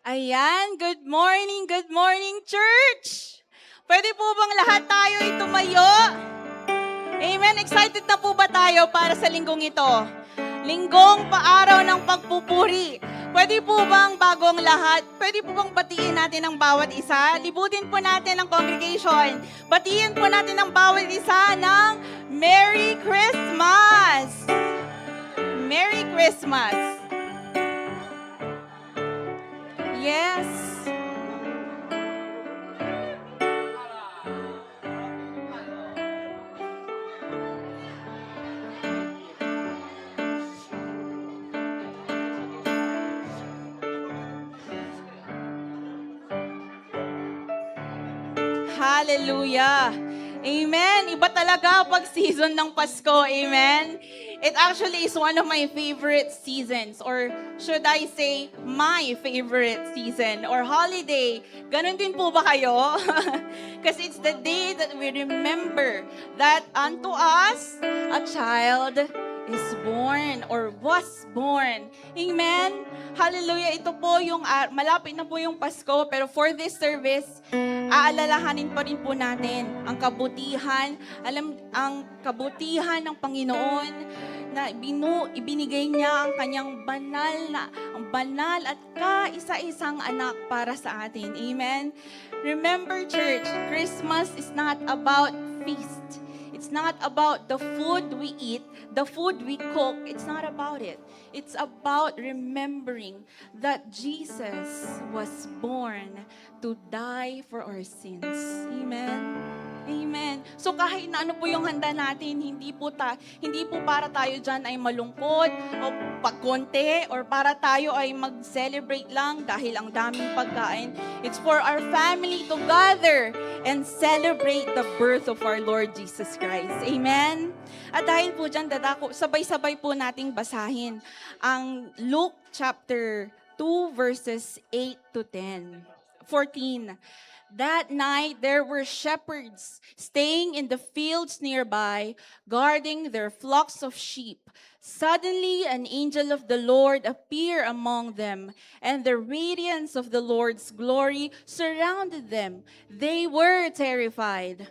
Ayan, good morning, church! Pwede po bang lahat tayo ay tumayo? Amen, excited na po ba tayo para sa linggong ito? Linggong paaraw ng pagpupuri. Pwede po bang bagong lahat, pwede po bang batiin natin ang bawat isa? Libutin po natin ang congregation. Batiin po natin ang bawat isa ng Merry Christmas! Merry Christmas! Yes. Hallelujah. Amen. Iba talaga pag season ng Pasko. Amen. It actually is one of my favorite seasons, or should I say, my favorite season or holiday. Ganon din po ba kayo? Because it's the day that we remember that unto us a child is born or was born. Amen? Hallelujah. Ito po yung, malapit na po yung Pasko, pero for this service, aalalahanin pa rin po natin ang kabutihan, ang kabutihan ng Panginoon na ibinigay niya ang kanyang banal at kaisa-isang anak para sa atin. Amen? Remember, church, Christmas is not about feast. It's not about the food we eat, the food we cook. It's not about it. It's about remembering that Jesus was born to die for our sins. Amen? Amen. So kahit na ano po yung handa natin, hindi po para tayo dyan ay malungkot o pagkonti or para tayo ay mag-celebrate lang dahil ang daming pagkain. It's for our family to gather and celebrate the birth of our Lord Jesus Christ. Amen? At dahil po dyan, sabay-sabay po nating basahin ang Luke chapter 2 verses 8 to 14. That night there were shepherds staying in the fields nearby, guarding their flocks of sheep. Suddenly an angel of the Lord appeared among them, and the radiance of the Lord's glory surrounded them. They were terrified.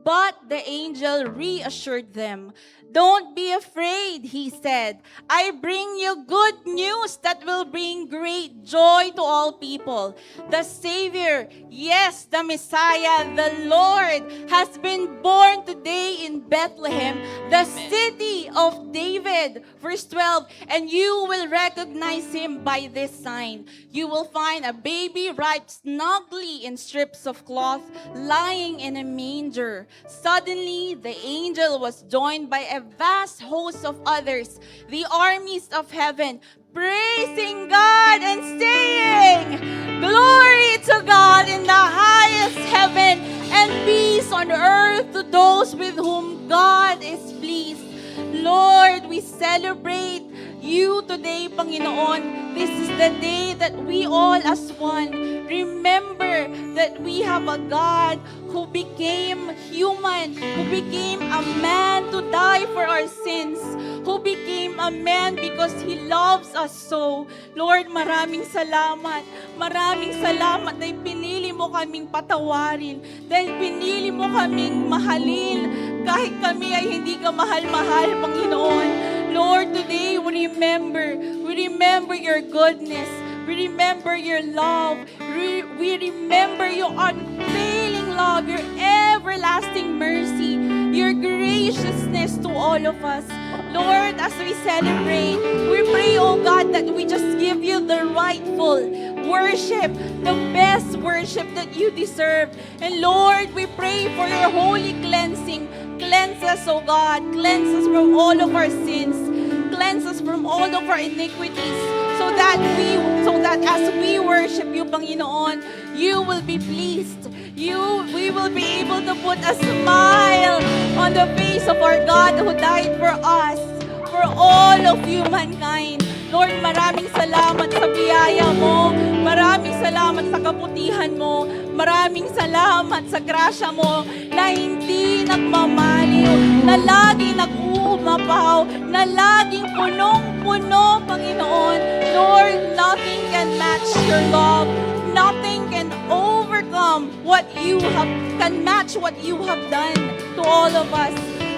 But the angel reassured them. Don't be afraid, he said. I bring you good news that will bring great joy to all people. The Savior, yes, the Messiah, the Lord, has been born today in Bethlehem, the city of David. Verse 12, and you will recognize him by this sign. You will find a baby wrapped snugly in strips of cloth, lying in a manger. Suddenly, the angel was joined by a vast host of others, the armies of heaven, praising God and saying, Glory to God in the highest heaven, and peace on earth to those with whom God is pleased. Lord, we celebrate you today, Panginoon. This is the day that we all as one remember that we have a God who became human, who became a man to die for our sins, who became a man because He loves us so. Lord, maraming salamat. Maraming salamat dahil pinili mo kaming patawarin, dahil pinili mo kaming mahalin, kahit kami ay hindi ka mahal-mahal, Panginoon. Lord, today we remember your goodness. We remember your love. We remember your unfailing love, your everlasting mercy, your graciousness to all of us. Lord, as we celebrate, we pray, oh God, that we just give you the rightful worship, the best worship that you deserve. And Lord, we pray for your holy cleansing. Cleanse us, oh God. Cleanse us from all of our sins. Cleanse us from all of our iniquities. So that as we worship you, Panginoon, you will be pleased. We will be able to put a smile on the face of our God who died for us, for all of humankind. Lord, maraming salamat sa biyaya mo. Maraming salamat sa kabutihan mo. Maraming salamat sa grasya mo na hindi nagmamaliw, na lagi nag-uuma mapahaw na laging punong-puno, Panginoon. Lord, nothing can match your love. Nothing can overcome can match what you have done to all of us.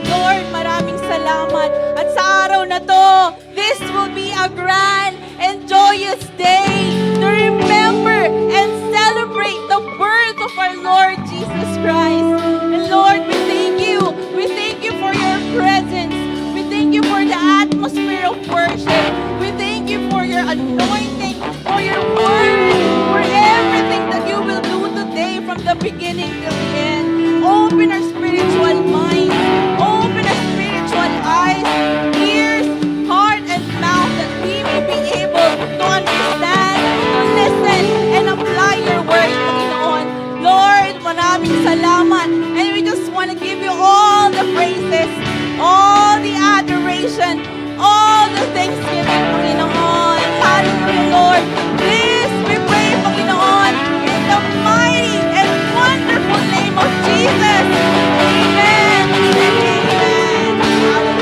Lord, maraming salamat. At sa araw na to, this will be a grand and joyous day to remember and celebrate the birth of our Lord Jesus Christ. And Lord, we thank you. We thank you for your presence. We thank you for the atmosphere of worship. We thank you for your anointing, for your word, for everything that you will do today from the beginning till the end. Open our spiritual minds. Open our spiritual eyes, ears, heart, and mouth that we may be able to understand, to listen, and apply your word, Panginoon. Lord, maraming salamat. And we just want to give you all the praises, all the adoration, all the thanksgiving, Panginoon. Hallelujah, Lord. This we pray, Panginoon, in the mighty and wonderful name of Jesus. Amen. Amen.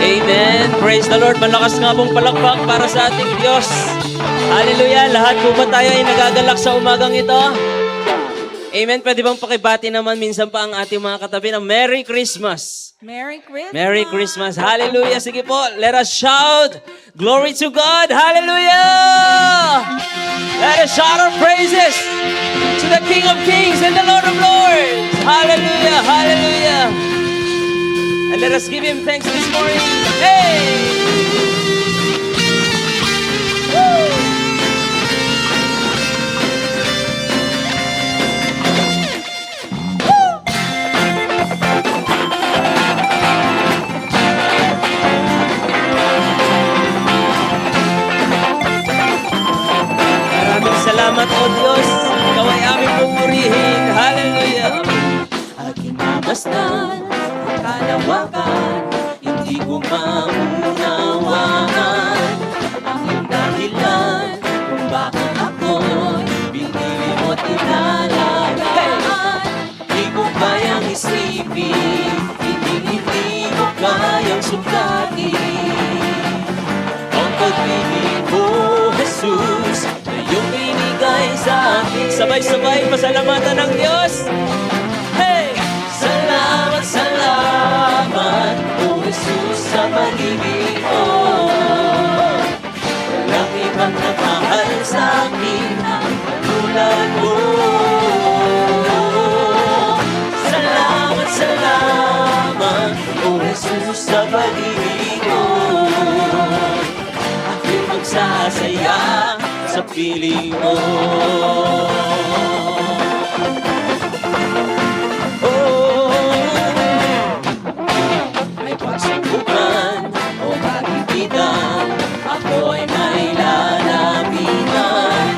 Amen. Praise the Lord. Malakas nga pong palakpak para sa ating Diyos. Hallelujah. Lahat po ba tayo ay nagagalak sa umagang ito? Amen. Pwede bang pakibati naman minsan pa ang ating mga katabi ng Merry Christmas. Merry Christmas. Merry Christmas. Hallelujah. Sige po. Let us shout. Glory to God. Hallelujah. Let us shout our praises to the King of Kings and the Lord of Lords. Hallelujah. Hallelujah. And let us give Him thanks this morning. Hey! Maraming salamat, O Diyos. Ikaw ay aming pupurihin. Hallelujah. Aking mamasdan ang kalawakan, hindi ko maunawaan ang iyong dahilan kung bakit ako'y pinili mo't inalagaan. Di ko kayang isipin, hindi ko kayang sukatin ang pag-ibig mo, Jesus, na iyong binigay sa akin. Sabay-sabay, pasalamatan ng Diyos. Hey! Salamat, salamat, O Jesus, sa pag-ibig mo. Walang ibang nagmahal sa akin ang tulad mo. Salamat, salamat, O Jesus, sa pag-ibig mo. Ako'y magsasaya sa piling mo. May pagsumbukan o kagipitan, ako ay may lalapitan.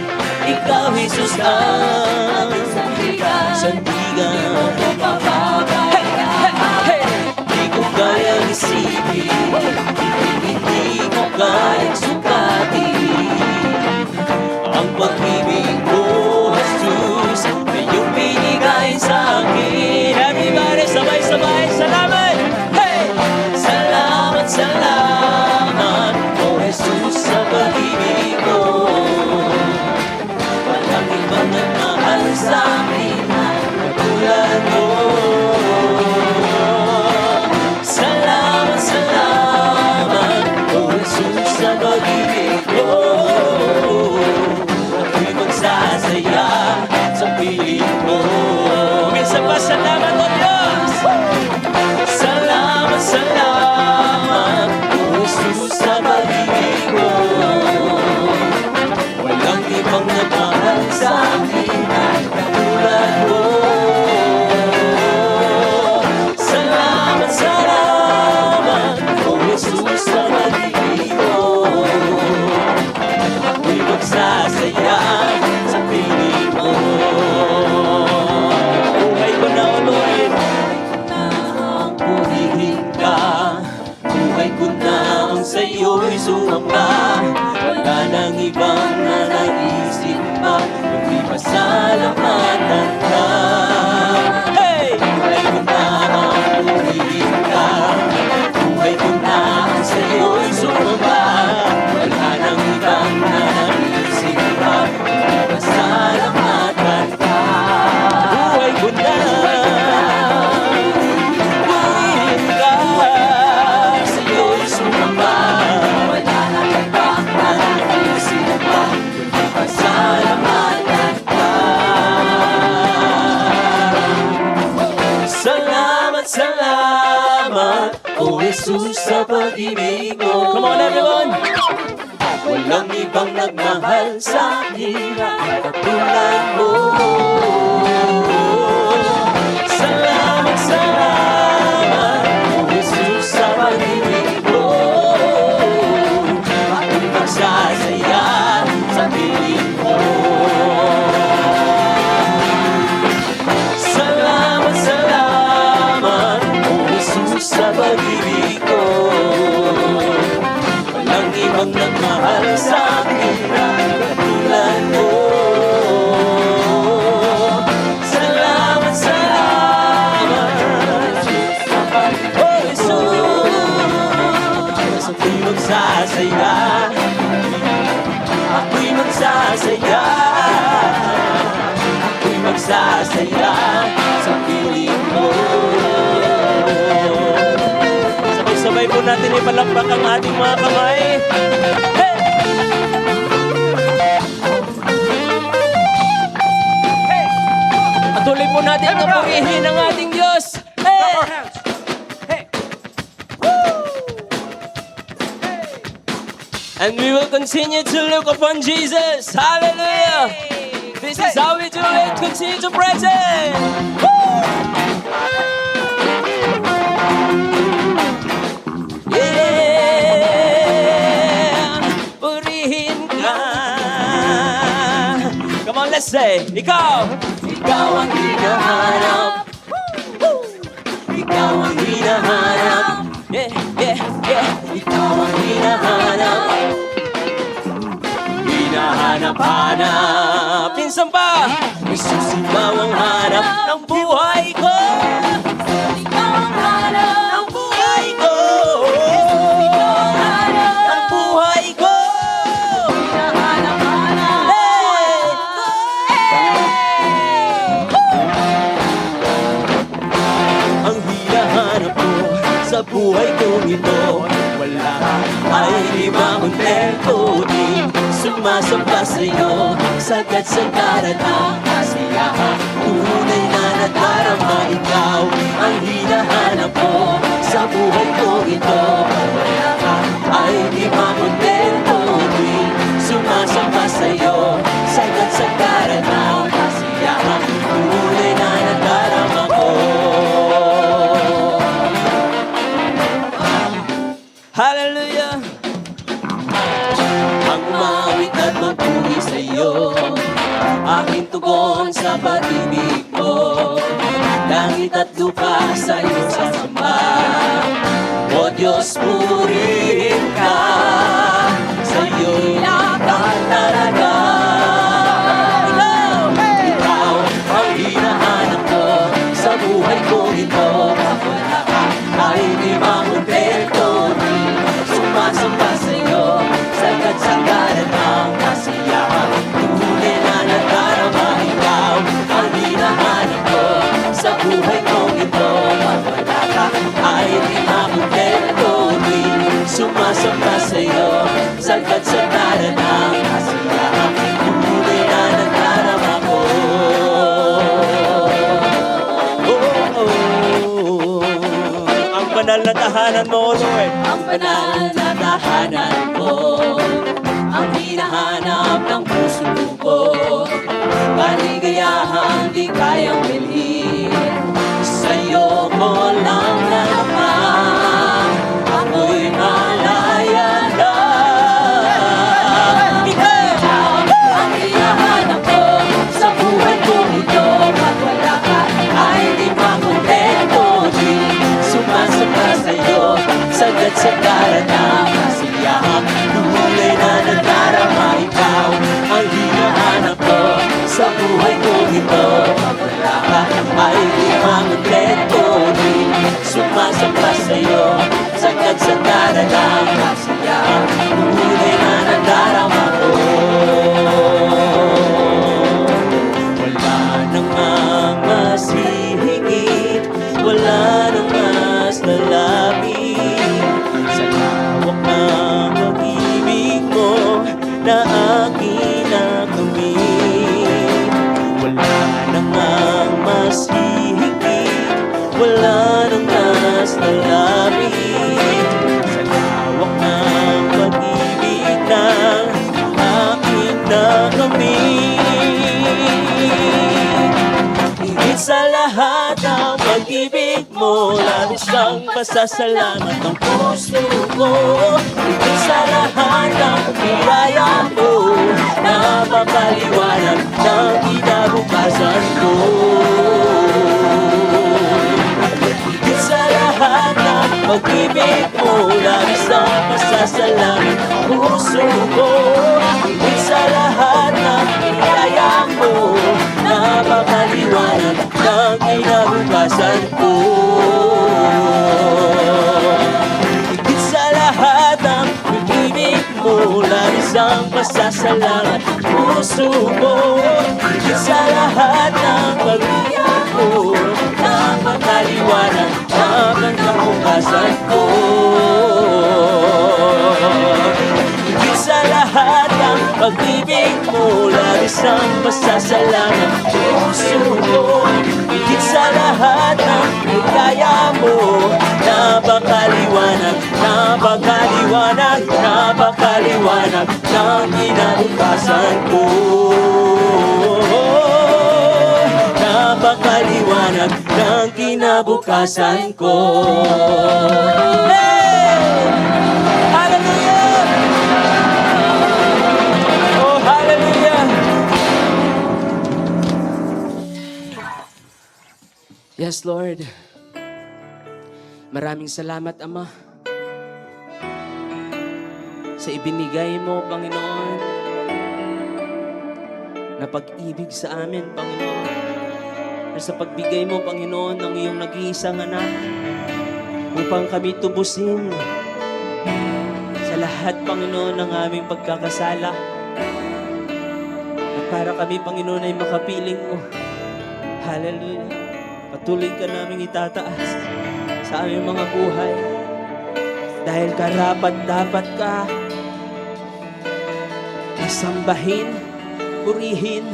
Ikaw, Jesus, ang sandigan mo papabayaan. Di ko kayang isipin, hindi ko kayang sukatin ang pag-ibig mo, Jesus, na iyong binigay sa akin. Everybody, sabay-sabay, salamat! Hey! Salamat, salamat, O Jesus, sa pag-ibig mo. Walang ibang nagmahal sa akin ang katulad mo. Salamat, salamat, O Jesus, sa pag-ibig mo. Ako'y magsasaya sa piling mo. Minsan pa, salamat, O Diyos! Salamat, salamat, O Jesus, sa pag-ibig mo. Walang ibang nagmahal sa akin ang katulad mo. Salamat, salamat, O Jesus, sa pag-ibig mo. Ako'y magsasaya sa piling mo. Buhay ko na, O Lord, ang purihin ka. Buhay ko na ang sa'yo'y sumamba. Wala nang ibang nanaisip pa, kundi pasalamatan ka. Hey! Buhay ko na ang purihin ka. Buhay ko na ang Jesus sa pag-ibig mo. Come on everyone! Walang ibang nagmahal sa akin katulad mo. Salamat, salamat, O Jesus sa pag-ibig mo. Ako'y magsasaya sa piling mo. Salamat, salamat, O Jesus sa pag-ibig ko. Walang ibang nagmahal sa akin katulad mo. Salamat, salamat, O Jesus. Ako'y magsasaya, ako'y magsasaya, ako'y magsasaya sa piling mo. Sabay-sabay po natin ipalakpak ang ating mga kamay. Hey! Patuloy po natin ang purihin ang ating Diyos. Hey! And we will continue to look upon Jesus. Hallelujah! This is how we do it. Continue to praise Him. Yeah! Purihin ka. Come on, let's say, ikaw! Ikaw ang hinahanap, ikaw ang hinahanap, Yeah, yeah, yeah. ikaw ang hinahanap, hinahanap-hanap. Minsan pa, Jesus, ikaw ang hanap ng buhay ko. Ikaw ang hanap. Ng buhay ko. Ng buhay ko. Hinahanap-hanap. ang hinahanap ko sa buhay kong ito. Wala ay di makontento, di sumasamba sa'yo, sagad sa daratang kasiyahan. Tunay na nadarama ikaw ang hinahanap ko sa buhay kong ito. Wala ay di makontento, di sumasamba sa'yo, sagad sa daratang kasiyahan. Tunay na nadarama ko. Hallelujah. Ang umawit at magpuri sa'yo, aking tugon sa pag-ibig mo. Langit at lupa sa'yo sasamba, O Diyos, purihin ka. Sa'yo'y lahat talaga. Ikaw ang hinahanap ko sa buhay ko ito. Wala ka ay di makontento, di sumasamba sa'yo, sagad sa daratang kasiyahan. Tunay na nadarama ikaw ang hinahanap ko sa buhay kong ito. Wala ka ay di makontento, di sumasamba sa'yo, sagad sa daratang kasiyahan. Tunay na nadarama ko. Ang banal na tahanan mo, Lord. Ang banal na tahanan mo, ang hinahanap ng puso ko. Kaligayahan di kayang bilhin, sa'yo ko lang naman. Ako'y malaya na. Ikaw ang hinahanap ko sa buhay kong ito. Pag wala ka ay di makontento, di sumasamba sa'yo, sagad sa daratang kasiyahan. Tunay na nadarama ikaw ang hinahanap ko sa buhay kong ito. Pag wala ka ay di makontento, di sumasamba sa'yo, sagad sa daratang kasiyahan. Tunay na nadarama ko. Wala nang mas hihigit, wala nang mas lalapit sa lawak ng pag-ibig mo na akin nakamit. Wala nang mas hihigit, wala nang mas lalapit pag-ibig mo, labis ang pasasalamat ng puso ko. Higit sa lahat ng biyaya mo, napakaliwanag ng kinabukasan ko. Higit sa lahat ng pag-ibig mo, labis ang pasasalamat ng puso ko. Higit sa lahat ng biyaya mo, napakaliwanag ng kinabukasan ko. Higit sa lahat ng pag-ibig mo, labis ang pasasalamat ng puso ko. Higit sa lahat ng pag-ibig mo, napakaliwanag ng kinabukasan ko. Higit sa lahat ng pag-ibig mo, labis ang pasasalamat ng puso ko. Higit sa lahat ng biyaya mo, napakaliwanag, napakaliwanag, napakaliwanag ng kinabukasan ko. Napakaliwanag ng kinabukasan ko. Hey! Hallelujah! Oh, hallelujah! Yes, Lord. Maraming salamat, Ama, sa ibinigay mo, Panginoon, na pag-ibig sa amin, Panginoon. At sa pagbigay mo, Panginoon, ng iyong nag-iisang anak upang kami tubusin sa lahat, Panginoon, ng aming pagkakasala. At para kami, Panginoon, ay makapiling mo. Hallelujah. Patuloy ka naming itataas sa aming mga buhay. Dahil karapat-dapat ka masambahin, purihin,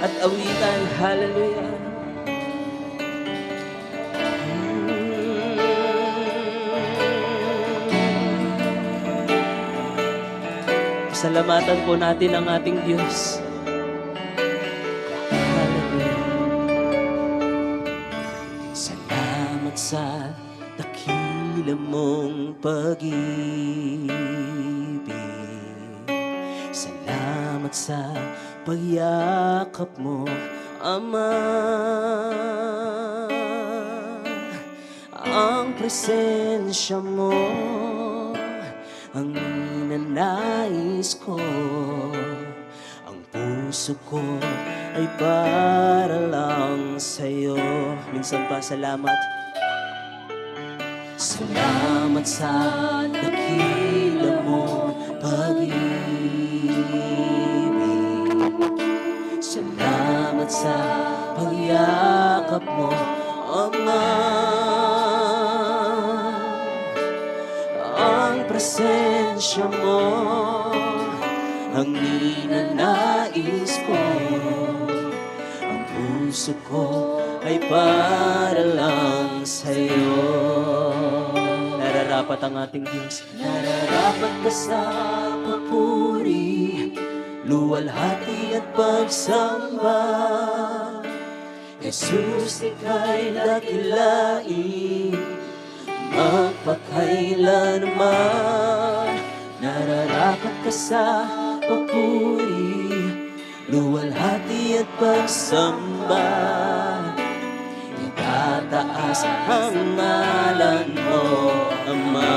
at awitan. Hallelujah. Salamatan po natin ang ating Diyos. Hallelujah. Salamat sa dakila mong pag-ibig. Salamat sa pagyakap mo, Ama. Ang presensya mo ang ninanais ko. Ang puso ko ay para lang sa'yo. Minsan pa, salamat. Salamat sa dakila mong pag-ibig. Salamat sa pagyakap mo, Ama. Ang presensya mo ang ninanais ko. Ang puso ko ay para lang sa'yo. Nararapat ang ating Diyos. Nararapat ka sa papuri, luwalhati at pagsamba. Jesus, ika'y dakilain, magpakailanman. Nararapat ka sa papuri, luwalhati at pagsamba. Itataas ang ngalan mo, Ama.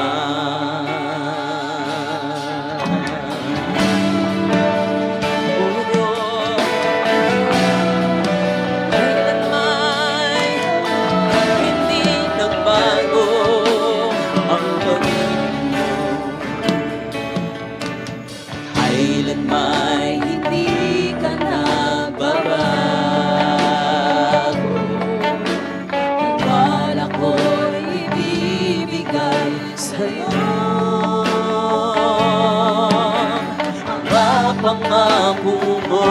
Pangako mo,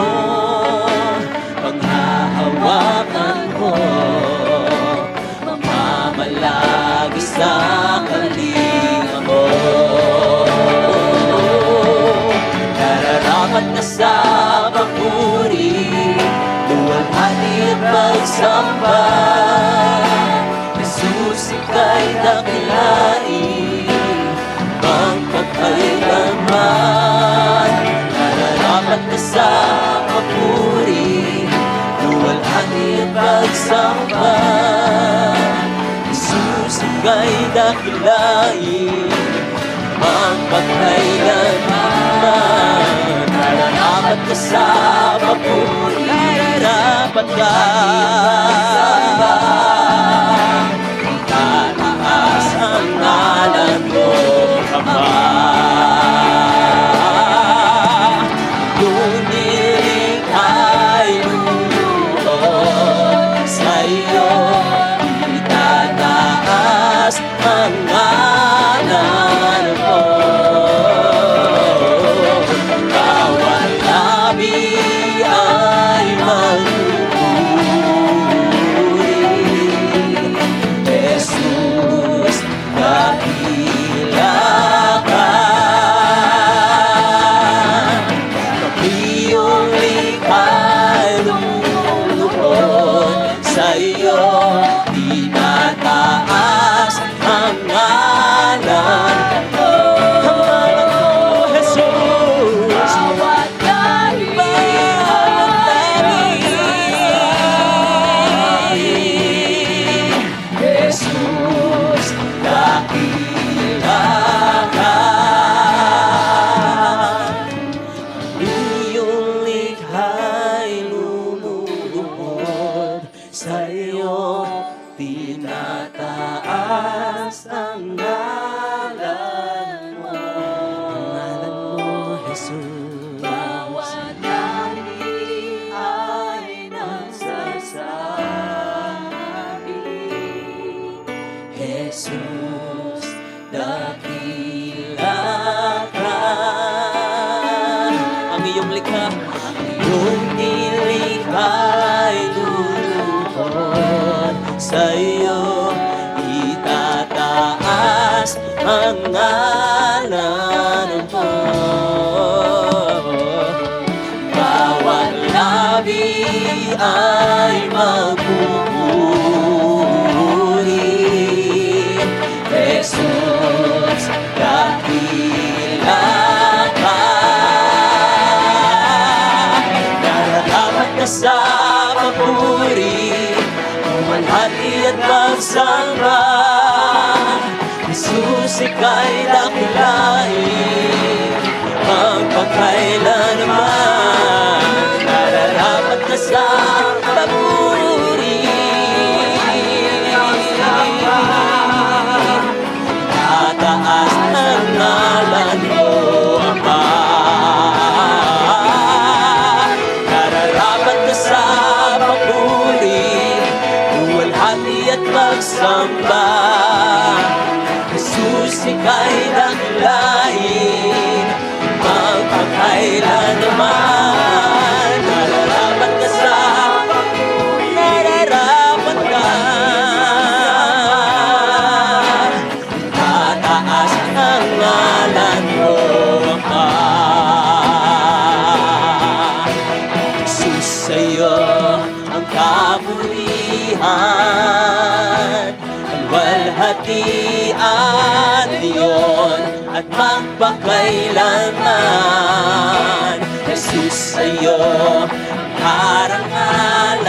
panghahawakan ko, mamamalagi sa kalinga mo. Nararapat na sa papuri, luwalhati at pagsamba. ay dakilain magpagkailanman. Nararapat ka sa papuri, luwalhati at pagsamba. Jesus, ika'y dakilain magpagkailanman. Nararapat ka sa papuri, nararapat ka. Tataas ang ngalan mo, Ama. Yung nilikha'y lumuhod sa'yo, itataas ang ngalan mo. Bawat labi ay magpupuri, Jesus, dakila ka. Iyong likha'y lumulubog sa'yo, itataas ang ngalan mo. Ang ngalan mo, Jesus. Bawat labi Jesus, dakila ka. Iyong likha'y lumulubog sa'yo, tinataas ang ngalan mo. Ang ngalan mo, Jesus. Bawat labi ay nagsasabi, Jesus, dakila ka. Ang iyong likha, yung nilikha'y luluhod sa'yo, itataas ang ngalan mo. Bawat labi ay magpupuri, Jesus, dakila ka. Nararapat ka sa papuri, luwalhati at pagsamba. Jesus, ika'y dakilain magpagkailanman. Nararapat ka sa papuri, tataas ang ngalan mo, Ama. Nararapat ka sa papuri, luwalhati at pagsamba. Jesus, ika'y dakilain magpagkailanman. Nararapat ka sa papuri, nararapat ka. Tataas ang ngalan mo, Ama. Jesus, sa'yo ang kapurihan, ang walhatian, Diyon at magpakailanman. Jesus, sa'yo ang karangalan,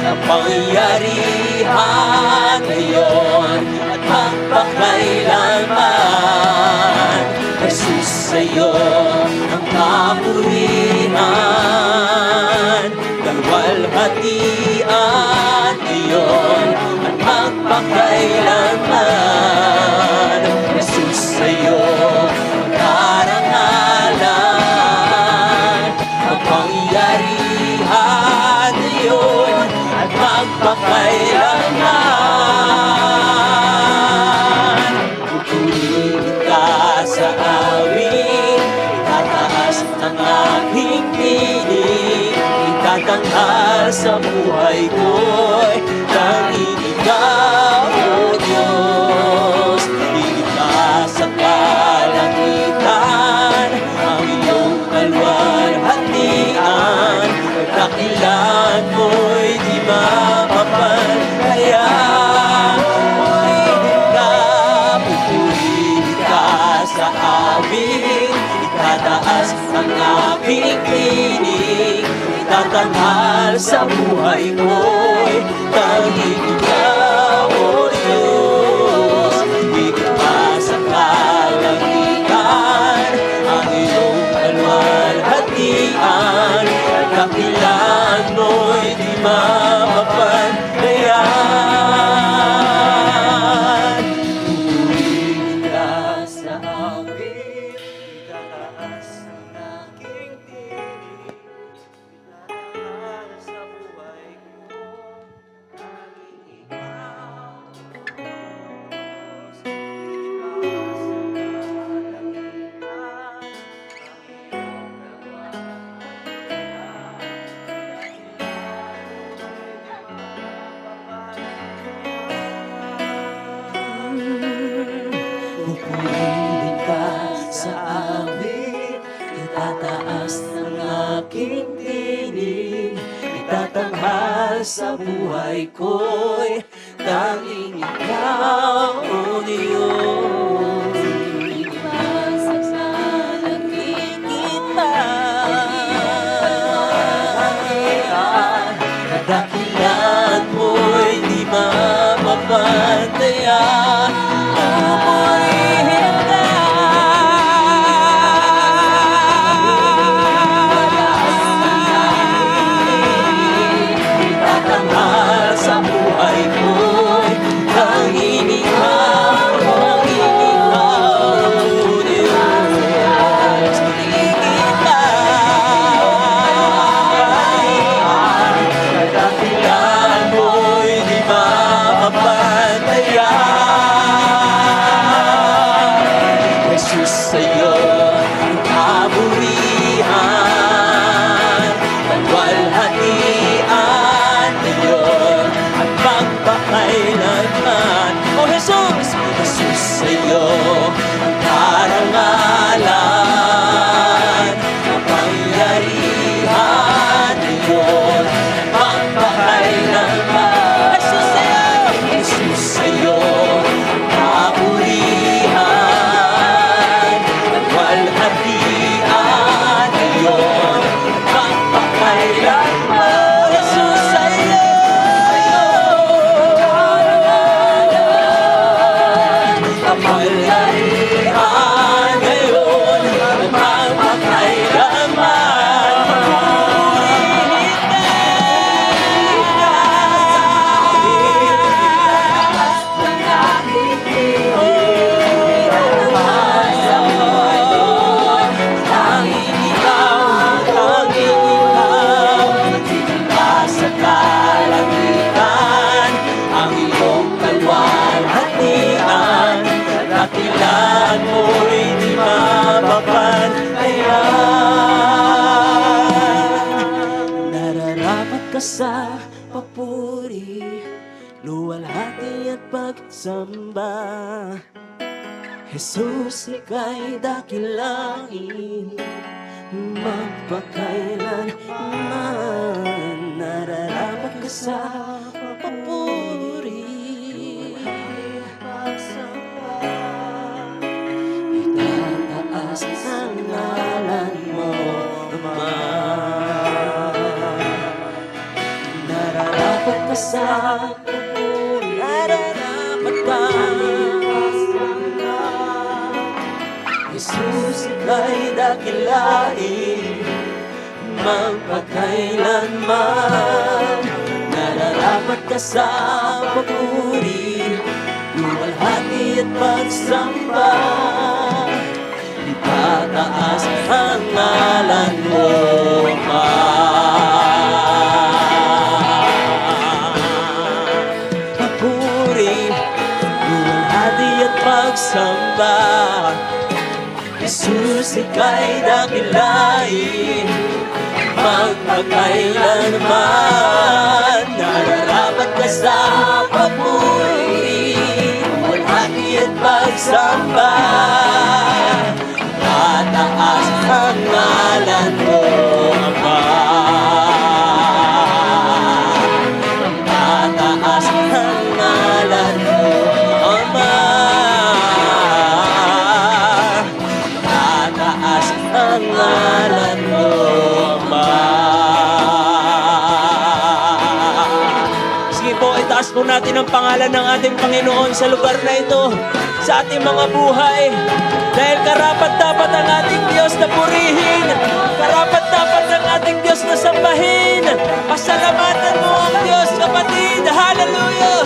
ang pangyarihan, Diyon at magpakailanman. Jesus, sa'yo ang kapurihan, kalwalhatian, Diyon at magpakailanman. Jesus, sa'yo ang karangalan, ang pangyarihan, Diyon at magpakailanman. Pupurihin ka sa awit, itataas ang aking piling, itatanghal sa buhay ko'y tanging ikaw, O Diyos. Higit pa sa kalangitan, ang iyong kalwalhatian, pagkakilan mo'y di mapapalaya. awit, itataas ang aking tinig, itatanghal sa buhay ko'y tanging ikaw, O Diyos. Higit pa sa kalangitan, ang iyong kalwalhatian, dakilan mo'y di mapapantayan. Pupurihin ka sa awit, itataas ang aking tinig, itataas sa buhay ko, tanging ikaw, O Diyos. Higit pa sa kalangitan, pupurihin ka sa awit, itataas ng aking tinig, itatanghal sa buhay ko'y tanging ikaw, O Diyos. Dakilan mo'y di mapapantayan. Pupurihin ka. Itatanghal sa buhay ko'y tanging ikaw, tanging ikaw, O Diyos. Dakilan mo'y di mapapantayan. Jesus, sa'yo ang kaburihan, kalwalhatian ngayon at magpakailanman. O Jesus, Jesus, sa'yo ang karangalan, kapangyarihan ngayon at magpakailanman. Jesus, sa'yo, Jesus, sa'yo ang kaburihan, kalwalhatian ngayon at magpakailanman. Jesus, sa'yo, kapangyarihan ngayon at magpakailanman. Tanging ikaw, tanging ikaw, sa kalangitan, ang iyong kalwalhatian, dakilan mo'y di mapapantayan. Nararapat ka sa papuri, luwalhati at pagsamba. Jesus, ika'y dakilain, magpakailanman. Nararapat ka sa papuri, itataas ang ngalan mo, Ama. Nararapat ka sa papuri, nararapat ka. Jesus, ika'y dakilain, magpakailanman. Nararapat ka sa papuri, luwalhati at pagsamba. Itataas ang ngalan mo, Ama. Papuri, luwalhati at pagsamba. Jesus, ika'y dakilain, magpakailanman. Nararapat ka sa papuri, luwalhati at pagsamba. Tataas ang ngalan mo, Ama. Tataas ang ngalan mo, Ama. natin ang pangalan ng ating Panginoon sa lugar na ito, sa ating mga buhay. Dahil karapat-dapat ang ating Diyos na purihin. Karapat-dapat ang ating Diyos na sambahin. Pasalamatan mo ang Diyos, kapatid. Hallelujah!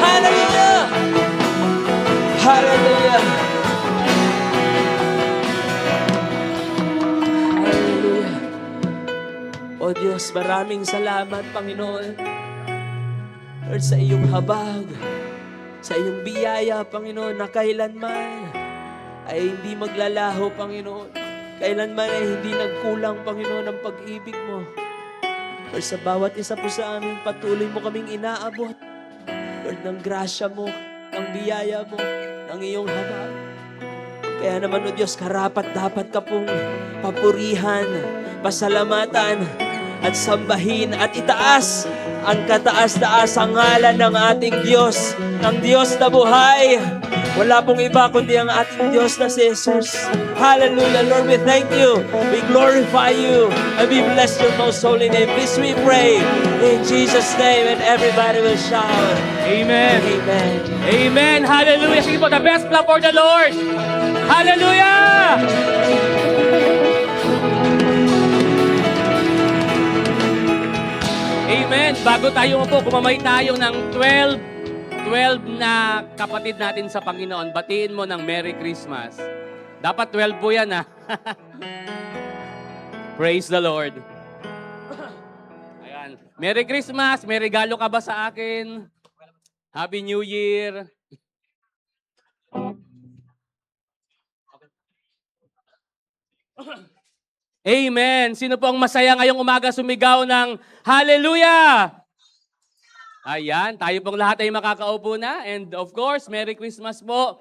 Hallelujah! Hallelujah! Hallelujah! O Diyos, maraming salamat, Panginoon. Lord, sa iyong habag, sa iyong biyaya, Panginoon, na kailanman ay hindi maglalaho, Panginoon. Kailanman ay hindi nagkulang, Panginoon, ang pag-ibig mo. Lord, sa bawat isa po sa amin, patuloy mo kaming inaabot. Lord, ng grasya mo, ng biyaya mo, ng iyong habag. Kaya naman, O Diyos, karapat-dapat ka pong papurihan, pasalamatan, at sambahin at itaas ang kataas-taas ang ngalan ng ating Diyos, ng Diyos na buhay. Wala pong iba kundi ang ating Diyos na si Jesus. Hallelujah, Lord, we thank you. We glorify you. And we bless your most holy name. Please we pray in Jesus' name, and everybody will shout. Amen. Amen. Amen. Hallelujah. Sige po, the best clap for the Lord. Hallelujah! Amen. Bago tayo po, kumamay tayo ng 12 na kapatid natin sa Panginoon. Batiin mo ng Merry Christmas. Dapat 12 po yan, ha? Praise the Lord. Ayan. Merry Christmas. May regalo ka ba sa akin? Happy New Year. Amen. Sino po ang masaya ngayong umaga sumigaw ng Hallelujah? Ayan, tayo pong lahat ay makakaupo na. And of course, Merry Christmas po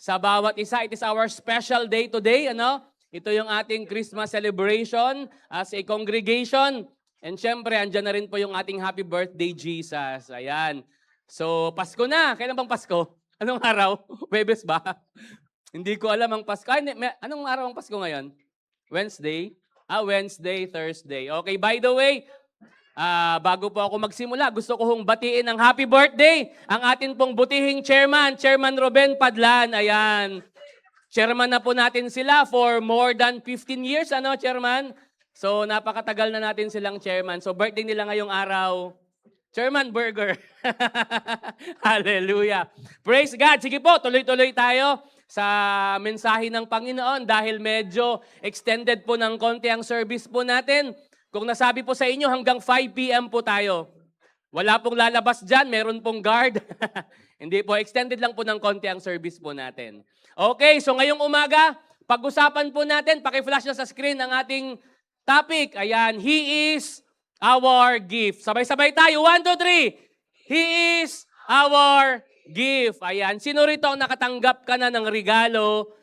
sa bawat isa. It is our special day today. Ano? Ito yung ating Christmas celebration as a congregation. And syempre, andyan na rin po yung ating Happy Birthday, Jesus. Ayan. So, Pasko na. Kailan bang Pasko? Anong araw? Webes ba? Hindi ko alam ang Pasko. Ay, anong araw ang Pasko ngayon? Wednesday? Wednesday, Thursday. Okay, by the way, bago po ako magsimula, gusto ko hong batiin ng happy birthday ang atin pong butihing chairman, Chairman Ruben Padlan. Ayan. Chairman na po natin sila for more than 15 years, ano, Chairman? So, napakatagal na natin silang chairman. So, birthday nila ngayong araw. Chairman Burger. Hallelujah. Praise God. Sige po, tuloy-tuloy tayo sa mensahe ng Panginoon dahil medyo extended po ng konti ang service po natin. Kung nasabi po sa inyo, hanggang 5 p.m. po tayo. Wala pong lalabas dyan, meron pong guard. Hindi po, extended lang po ng konti ang service po natin. Okay, so ngayong umaga, pag-usapan po natin, paki-flash na sa screen ang ating topic. Ayan, He is our gift. Sabay-sabay tayo, 1, 2, 3. He is our gift. Ayan, sino rito ang nakatanggap ka na ng regalo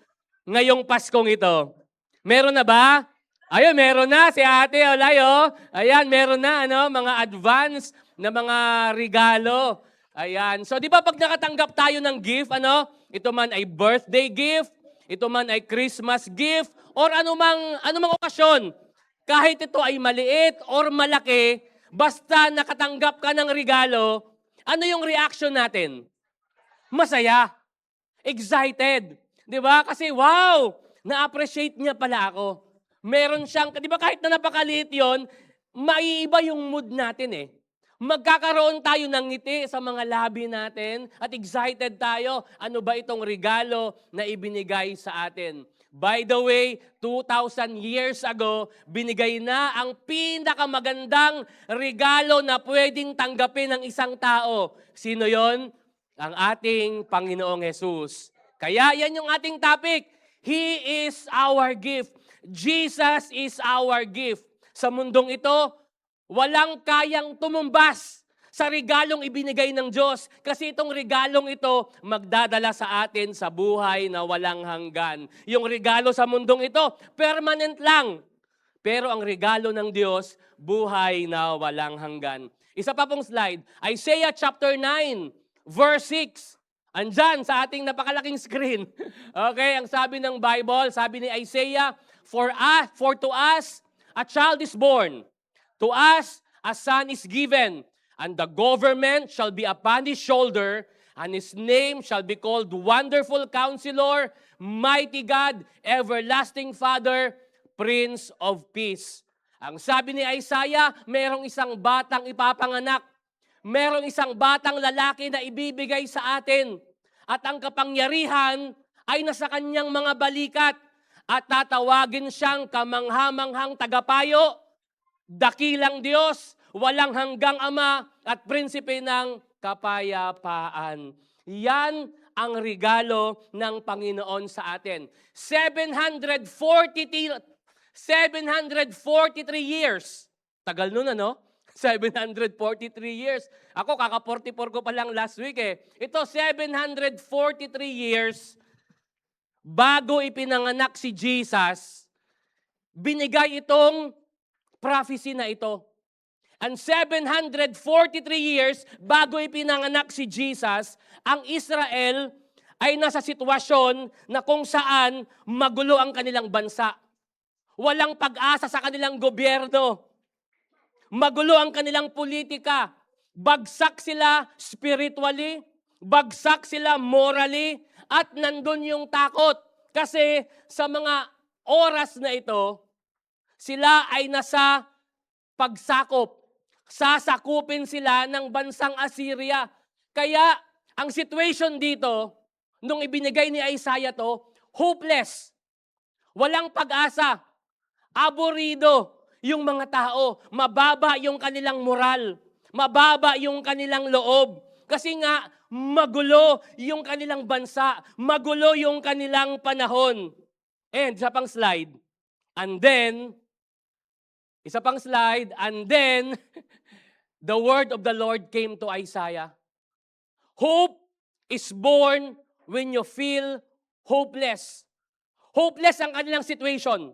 ngayong Paskong ito? Meron na ba? Ayun, meron na si Ate Olayo. Ayan, meron na mga advance na mga regalo. Ayan. So, di ba pag nakatanggap tayo ng gift, ito man ay birthday gift, ito man ay Christmas gift, or anumang okasyon, kahit ito ay maliit or malaki, basta nakatanggap ka ng regalo, ano yung reaction natin? Masaya. Excited. Di ba? Kasi wow, na-appreciate niya pala ako. Meron siyang, di ba kahit na napakaliit yun, maiiba yung mood natin eh. Magkakaroon tayo ng ngiti sa mga labi natin at excited tayo. Ano ba itong regalo na ibinigay sa atin? By the way, 2,000 years ago, binigay na ang pinakamagandang regalo na pwedeng tanggapin ng isang tao. Sino yon? Ang ating Panginoong Jesus. Kaya yan yung ating topic. He is our gift. Jesus is our gift. Sa mundong ito, walang kayang tumumbas sa regalong ibinigay ng Diyos. Kasi itong regalong ito, magdadala sa atin sa buhay na walang hanggan. Yung regalo sa mundong ito, permanent lang. Pero ang regalo ng Diyos, buhay na walang hanggan. Isa pa pong slide, Isaiah chapter 9, verse 6. Andyan sa ating napakalaking screen. Okay, ang sabi ng Bible, sabi ni Isaiah, For to us a child is born, to us a son is given, And the government shall be upon his shoulder, and his name shall be called Wonderful Counselor, Mighty God, Everlasting Father, Prince of Peace. Ang sabi ni Isaiah, merong isang batang ipapanganak. Merong isang batang lalaki na ibibigay sa atin. At ang kapangyarihan ay nasa kanyang mga balikat. At tatawagin siyang kamanghamanghang tagapayo, dakilang Diyos, walang hanggang Ama, at prinsipe ng kapayapaan. Yan ang regalo ng Panginoon sa atin. 743 years. Tagal nun, ano? 743 years. Ako, kaka-44 ko pa lang last week eh. Ito, 743 years bago ipinanganak si Jesus, binigay itong prophecy na ito. And 743 years bago ipinanganak si Jesus, ang Israel ay nasa sitwasyon na kung saan magulo ang kanilang bansa. Walang pag-asa sa kanilang gobyerno. Magulo ang kanilang politika. Bagsak sila spiritually, bagsak sila morally, at nandun yung takot. Kasi sa mga oras na ito, sila ay nasa pagsakop. Sasakupin sila ng bansang Assyria. Kaya ang situation dito, nung ibinigay ni Isaiah to, hopeless. Walang pag-asa. Aburido yung mga tao. Mababa yung kanilang moral. Mababa yung kanilang loob. Kasi nga, magulo yung kanilang bansa. Magulo yung kanilang panahon. And isa pang slide. And then, isa pang slide. And then, the word of the Lord came to Isaiah. Hope is born when you feel hopeless. Hopeless ang kanilang situation.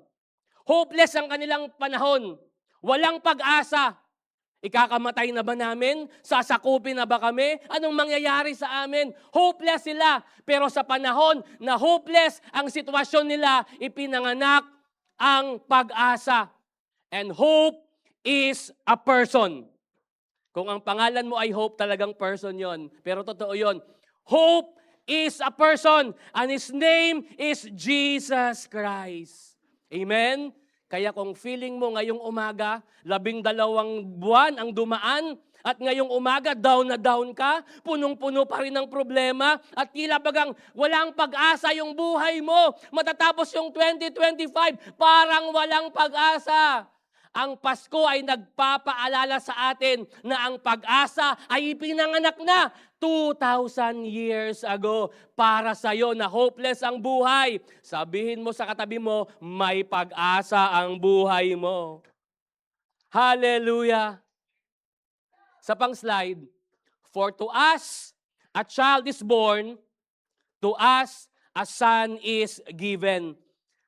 Hopeless ang kanilang panahon. Walang pag-asa. Ikakamatay na ba namin? Sasakupin na ba kami? Anong mangyayari sa amin? Hopeless sila. Pero sa panahon na hopeless ang sitwasyon nila, ipinanganak ang pag-asa. And hope is a person. Kung ang pangalan mo ay Hope, talagang person yon. Pero totoo yon. Hope is a person, and His name is Jesus Christ. Amen? Kaya kung feeling mo ngayong umaga, 12 buwan ang dumaan, at ngayong umaga, down na down ka, punong-puno pa rin ng problema, at tila bagang walang pag-asa yung buhay mo. Matatapos yung 2025, parang walang pag-asa. Ang Pasko ay nagpapaalala sa atin na ang pag-asa ay ipinanganak na 2,000 years ago para sa iyo na hopeless ang buhay. Sabihin mo sa katabi mo, may pag-asa ang buhay mo. Hallelujah! Sa pang slide, for to us a child is born, to us a son is given.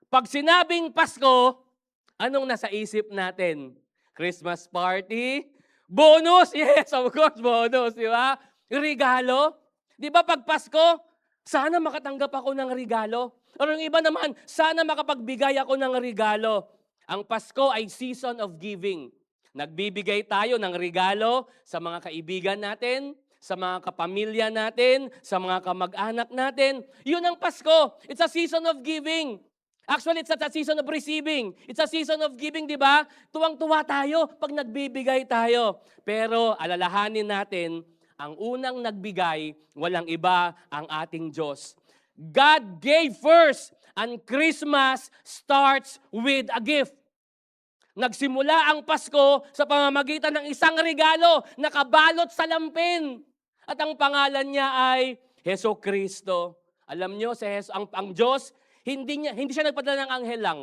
Pag sinabing Pasko, anong nasa isip natin? Christmas party? Bonus? Yes, of course, bonus, di ba? Regalo? Di ba pag Pasko, sana makatanggap ako ng regalo. O yung iba naman, sana makapagbigay ako ng regalo. Ang Pasko ay season of giving. Nagbibigay tayo ng regalo sa mga kaibigan natin, sa mga kapamilya natin, sa mga kamag-anak natin. Yun ang Pasko. It's a season of giving. Actually, it's not a season of receiving. It's a season of giving, di ba? Tuwang-tuwa tayo pag nagbibigay tayo. Pero alalahanin natin, ang unang nagbigay, walang iba ang ating Diyos. God gave first, and Christmas starts with a gift. Nagsimula ang Pasko sa pamamagitan ng isang regalo na kabalot sa lampin. At ang pangalan niya ay Heso Kristo. Alam niyo, ang Diyos, hindi siya nagpadala ng anghel lang.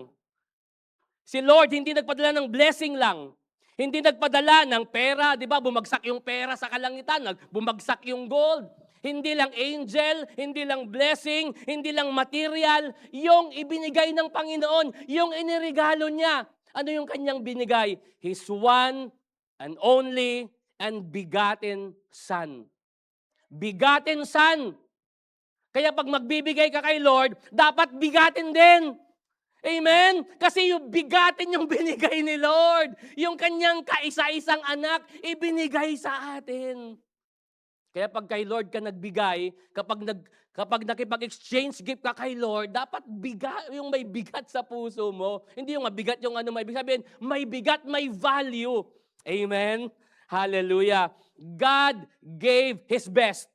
Si Lord hindi nagpadala ng blessing lang. Hindi nagpadala ng pera, di ba? Bumagsak yung pera sa kalangitan, bumagsak yung gold. Hindi lang angel, hindi lang blessing, hindi lang material. Yung ibinigay ng Panginoon, yung iniregalo niya. Ano yung kanyang binigay? His one and only and begotten Son. Begotten Son. Kaya pag magbibigay ka kay Lord, dapat bigatin din. Amen? Kasi yung bigatin yung binigay ni Lord. Yung kanyang kaisa-isang anak, ibinigay sa atin. Kaya pag kay Lord ka nagbigay, kapag nakipag-exchange gift ka kay Lord, dapat yung may bigat sa puso mo. Hindi yung mabigat yung may ibig sabihin, may bigat, may value. Amen? Hallelujah. God gave His best.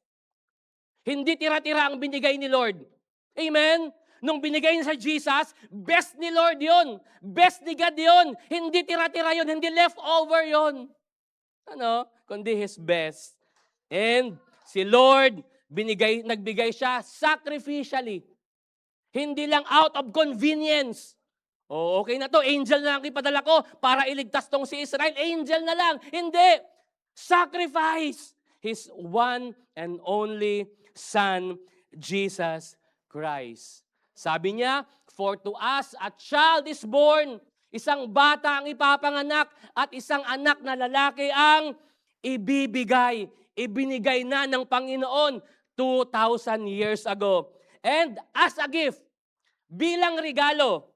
Hindi tira-tira ang binigay ni Lord. Amen? Nung binigay niya sa Jesus, best ni Lord yon, best ni God yon, hindi tira-tira yon, hindi leftover yon. Kundi His best. And si Lord, nagbigay siya sacrificially. Hindi lang out of convenience. Okay na to, angel na lang ipadala ko para iligtas tong si Israel. Angel na lang. Hindi. Sacrifice His one and only Son, Jesus Christ. Sabi niya, for to us a child is born, isang bata ang ipapanganak at isang anak na lalaki ang ibibigay. Ibinigay na ng Panginoon 2,000 years ago. And as a gift, bilang regalo,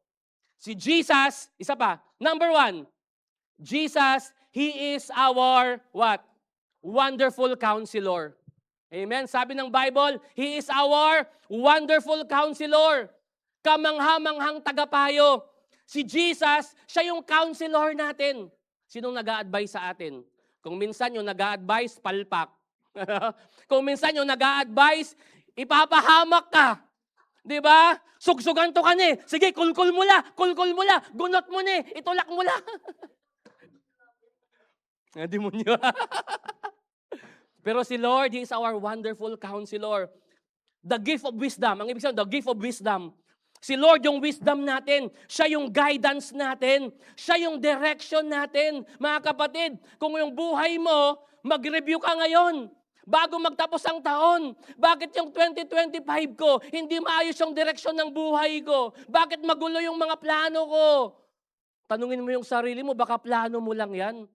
si Jesus, isa pa, number 1, Jesus, He is our what? Wonderful Counselor. Amen. Sabi ng Bible, He is our wonderful counselor. Kamangha-manghang tagapayo. Si Jesus, siya yung counselor natin. Sinong nag-a-advise sa atin? Kung minsan yung nag-a-advise, palpak. Kung minsan yung nag-a-advise, ipapahamak ka. Di ba? Sugsugan to ka ni. Sige, kulkul mo la. Gunot mo ni. Itulak mo la. Demonyo. Pero si Lord, He is our wonderful counselor. The gift of wisdom. Ang ibig sabihin, the gift of wisdom. Si Lord yung wisdom natin. Siya yung guidance natin. Siya yung direction natin. Mga kapatid, kung yung buhay mo, mag-review ka ngayon. Bago magtapos ang taon. Bakit yung 2025 ko, hindi maayos yung direction ng buhay ko? Bakit magulo yung mga plano ko? Tanungin mo yung sarili mo, baka plano mo lang yan.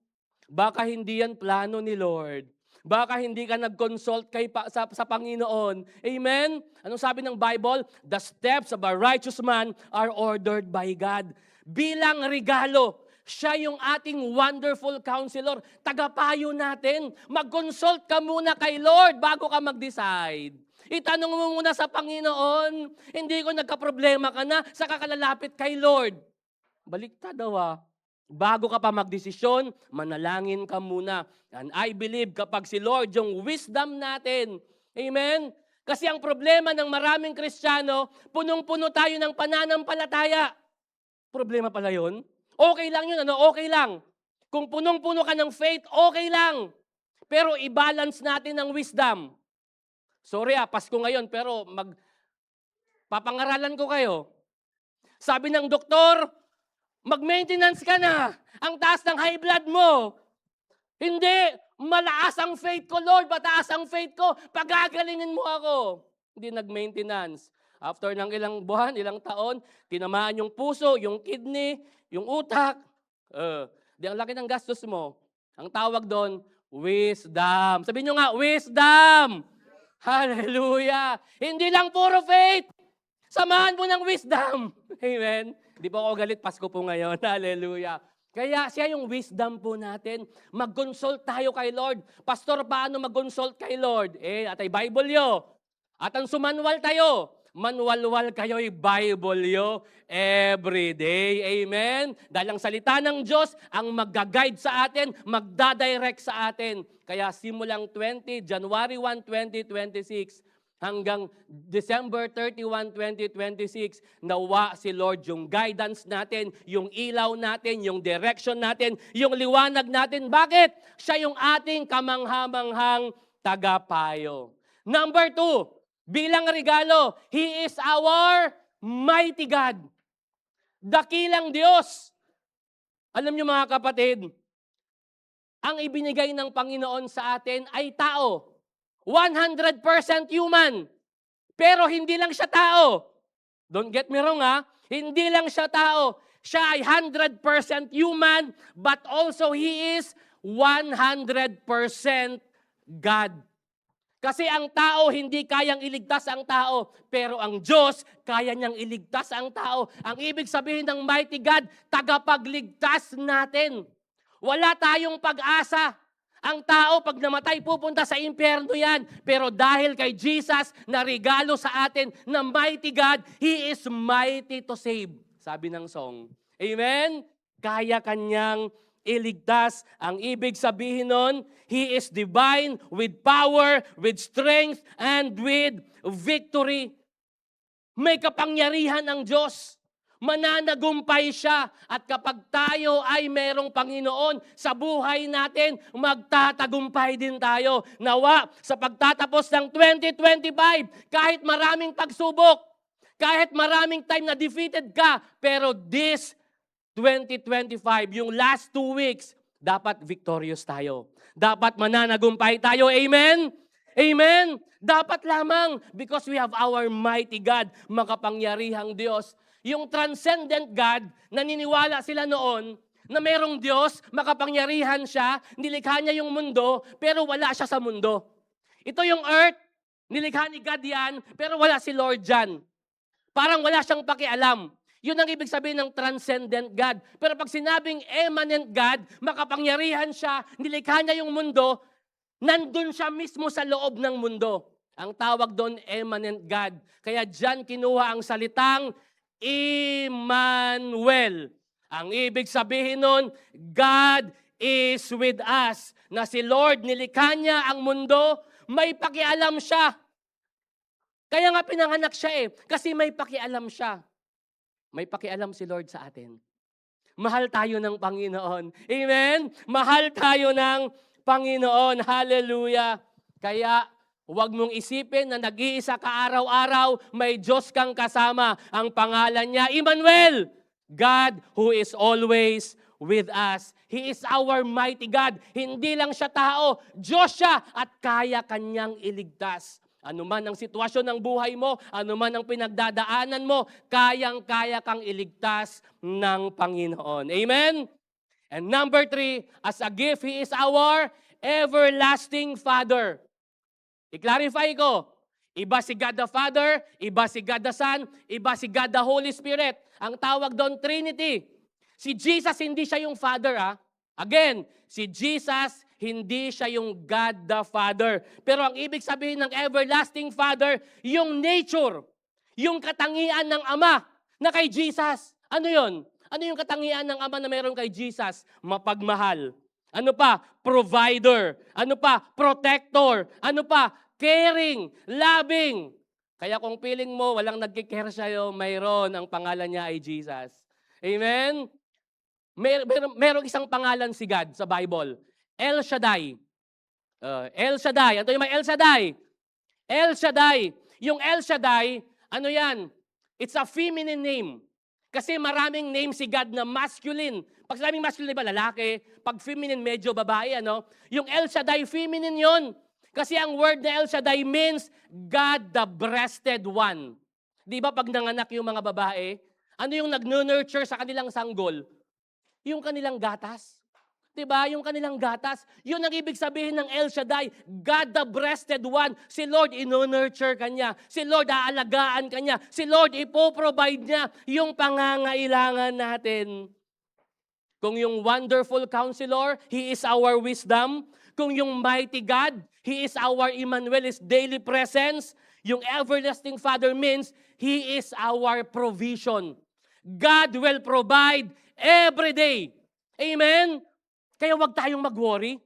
Baka hindi yan plano ni Lord. Baka hindi ka nag-consult sa Panginoon. Amen? Anong sabi ng Bible? The steps of a righteous man are ordered by God. Bilang regalo, siya yung ating wonderful counselor. Tagapayo natin. Mag-consult ka muna kay Lord bago ka mag-decide. Itanong mo muna sa Panginoon. Hindi ko nagka-problema ka na, saka ka lalapit kay Lord. Baliktad daw Bago ka pa magdesisyon, manalangin ka muna. And I believe kapag si Lord yung wisdom natin, amen? Kasi ang problema ng maraming Kristiyano, punong-puno tayo ng pananampalataya. Problema pala yun? Okay lang yun, okay lang. Kung punong-puno ka ng faith, okay lang. Pero i-balance natin ang wisdom. Sorry Pasko ngayon, pero papangaralan ko kayo. Sabi ng doktor, mag-maintenance ka na. Ang taas ng high blood mo. Hindi. Malakas ang faith ko, Lord. Mataas ang faith ko. Pagagalingin mo ako. Hindi nag-maintenance. After ng ilang buwan, ilang taon, tinamaan yung puso, yung kidney, yung utak. Di ang laki ng gastos mo. Ang tawag doon, wisdom. Sabihin nyo nga, wisdom. Hallelujah. Hindi lang puro faith. Samahan mo ng wisdom. Amen. Di ba ako galit? Pasko po ngayon. Hallelujah. Kaya siya yung wisdom po natin. Mag-consult tayo kay Lord. Pastor, paano mag-consult kay Lord? Atay Bible yo. At ang sumanwal tayo. Manwalwal kayo'y Bible yo every day. Amen? Dahil ang salita ng Diyos ang mag-guide sa atin, magdadirect sa atin. Kaya simulang January 1, 2026, hanggang December 31, 2026, nawa si Lord yung guidance natin, yung ilaw natin, yung direction natin, yung liwanag natin. Bakit? Siya yung ating kamangha-manghang tagapayo. Number 2, bilang regalo, He is our mighty God. Dakilang Diyos. Alam niyo mga kapatid, ang ibinigay ng Panginoon sa atin ay tao. 100% human. Pero hindi lang siya tao. Don't get me wrong Hindi lang siya tao. Siya ay 100% human, but also He is 100% God. Kasi ang tao, hindi kayang iligtas ang tao. Pero ang Diyos, kaya niyang iligtas ang tao. Ang ibig sabihin ng mighty God, tagapagligtas natin. Wala tayong pag-asa. Ang tao, pag namatay, pupunta sa impyerno yan. Pero dahil kay Jesus, na regalo sa atin na mighty God, He is mighty to save. Sabi ng song. Amen? Kaya kanyang iligtas. Ang ibig sabihin nun, He is divine with power, with strength, and with victory. May kapangyarihan ang Diyos. Mananagumpay siya. At kapag tayo ay merong Panginoon sa buhay natin, magtatagumpay din tayo. Nawa, sa pagtatapos ng 2025, kahit maraming pagsubok, kahit maraming time na defeated ka, pero this 2025, yung last 2 weeks, dapat victorious tayo. Dapat mananagumpay tayo. Amen? Amen? Dapat lamang because we have our mighty God, makapangyarihang Diyos. Yung transcendent God, naniniwala sila noon na merong Diyos, makapangyarihan siya, nilikha niya yung mundo, pero wala siya sa mundo. Ito yung earth, nilikha ni God yan, pero wala si Lord dyan. Parang wala siyang pakialam. Yun ang ibig sabihin ng transcendent God. Pero pag sinabing immanent God, makapangyarihan siya, nilikha niya yung mundo, nandun siya mismo sa loob ng mundo. Ang tawag doon, immanent God. Kaya dyan kinuha ang salitang Emmanuel. Ang ibig sabihin nun, God is with us. Na si Lord, nilikha niya ang mundo, may pakialam siya. Kaya nga pinanganak siya kasi may pakialam siya. May pakialam si Lord sa atin. Mahal tayo ng Panginoon. Amen? Mahal tayo ng Panginoon. Hallelujah. Kaya huwag mong isipin na nag-iisa ka araw-araw, may Diyos kang kasama. Ang pangalan niya, Emmanuel. God who is always with us. He is our mighty God. Hindi lang siya tao, Diyos siya at kaya kanyang iligtas. Ano man ang sitwasyon ng buhay mo, ano man ang pinagdadaanan mo, kayang-kaya kang iligtas ng Panginoon. Amen? And number 3, as a gift, He is our everlasting Father. I-clarify ko, iba si God the Father, iba si God the Son, iba si God the Holy Spirit. Ang tawag doon, Trinity. Si Jesus, hindi siya yung Father. Again, si Jesus, hindi siya yung God the Father. Pero ang ibig sabihin ng everlasting Father, yung nature, yung katangian ng Ama na kay Jesus. Ano yon? Ano yung katangian ng Ama na meron kay Jesus? Mapagmahal. Ano pa? Provider. Ano pa? Protector. Ano pa? Caring. Loving. Kaya kung feeling mo, walang nagkikare sa'yo, mayroon ang pangalan niya ay Jesus. Amen? Merong isang pangalan si God sa Bible. El Shaddai. El Shaddai. Ano yung may El Shaddai? El Shaddai. Yung El Shaddai, ano yan? It's a feminine name. Kasi maraming name si God na masculine. Pag sabing masculine, diba, lalaki. Pag feminine, medyo babae, ano? Yung El Shaddai, feminine yon. Kasi ang word na El Shaddai means God the breasted one. Di ba pag nanganak yung mga babae, ano yung nag-nurture sa kanilang sanggol? Yung kanilang gatas. Diba? Yung kanilang gatas. Yun ang ibig sabihin ng El Shaddai. God the breasted one. Si Lord ino-nurture kanya. Si Lord aalagaan kanya. Si Lord ipoprovide niya yung pangangailangan natin. Kung yung wonderful counselor, He is our wisdom. Kung yung mighty God, He is our Emmanuel, His daily presence. Yung everlasting Father means He is our provision. God will provide every day. Amen? Kaya huwag tayong mag-worry.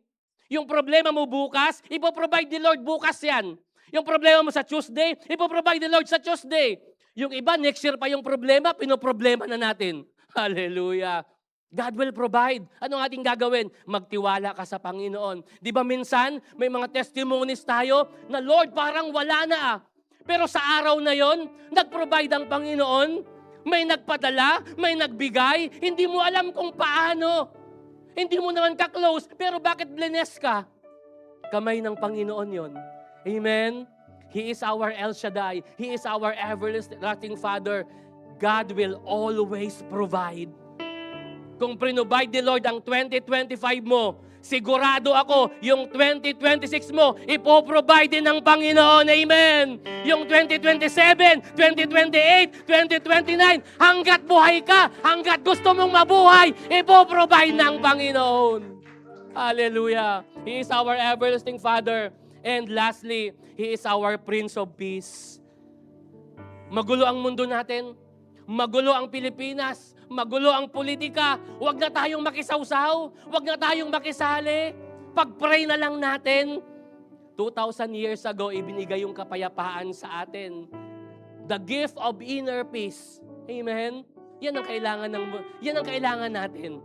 Yung problema mo bukas, ipoprovide ni Lord bukas yan. Yung problema mo sa Tuesday, ipoprovide ni Lord sa Tuesday. Yung iba, next year pa yung problema, pinoproblema na natin. Hallelujah. God will provide. Anong ating gagawin? Magtiwala ka sa Panginoon. Di ba minsan, may mga testimonies tayo na Lord, parang wala na. Pero sa araw na yon, nag-provide ang Panginoon. May nagpadala, may nagbigay. Hindi mo alam kung paano. Hindi mo naman ka-close, pero bakit blessed ka? Kamay ng Panginoon yon. Amen? He is our El Shaddai. He is our everlasting Father. God will always provide. Kung provide ni Lord ang 2025 mo, sigurado ako, yung 2026 mo, ipoprovide din ng Panginoon. Amen. Yung 2027, 2028, 2029, hanggat buhay ka, hanggat gusto mong mabuhay, ipoprovide ng Panginoon. Hallelujah. He is our everlasting Father. And lastly, He is our Prince of Peace. Magulo ang mundo natin. Magulo ang Pilipinas. Magulo ang politika. Huwag na tayong makisawsaw. Huwag na tayong makisali. Pag-pray na lang natin. 2,000 years ago, ibinigay yung kapayapaan sa atin. The gift of inner peace. Amen? Yan ang kailangan natin.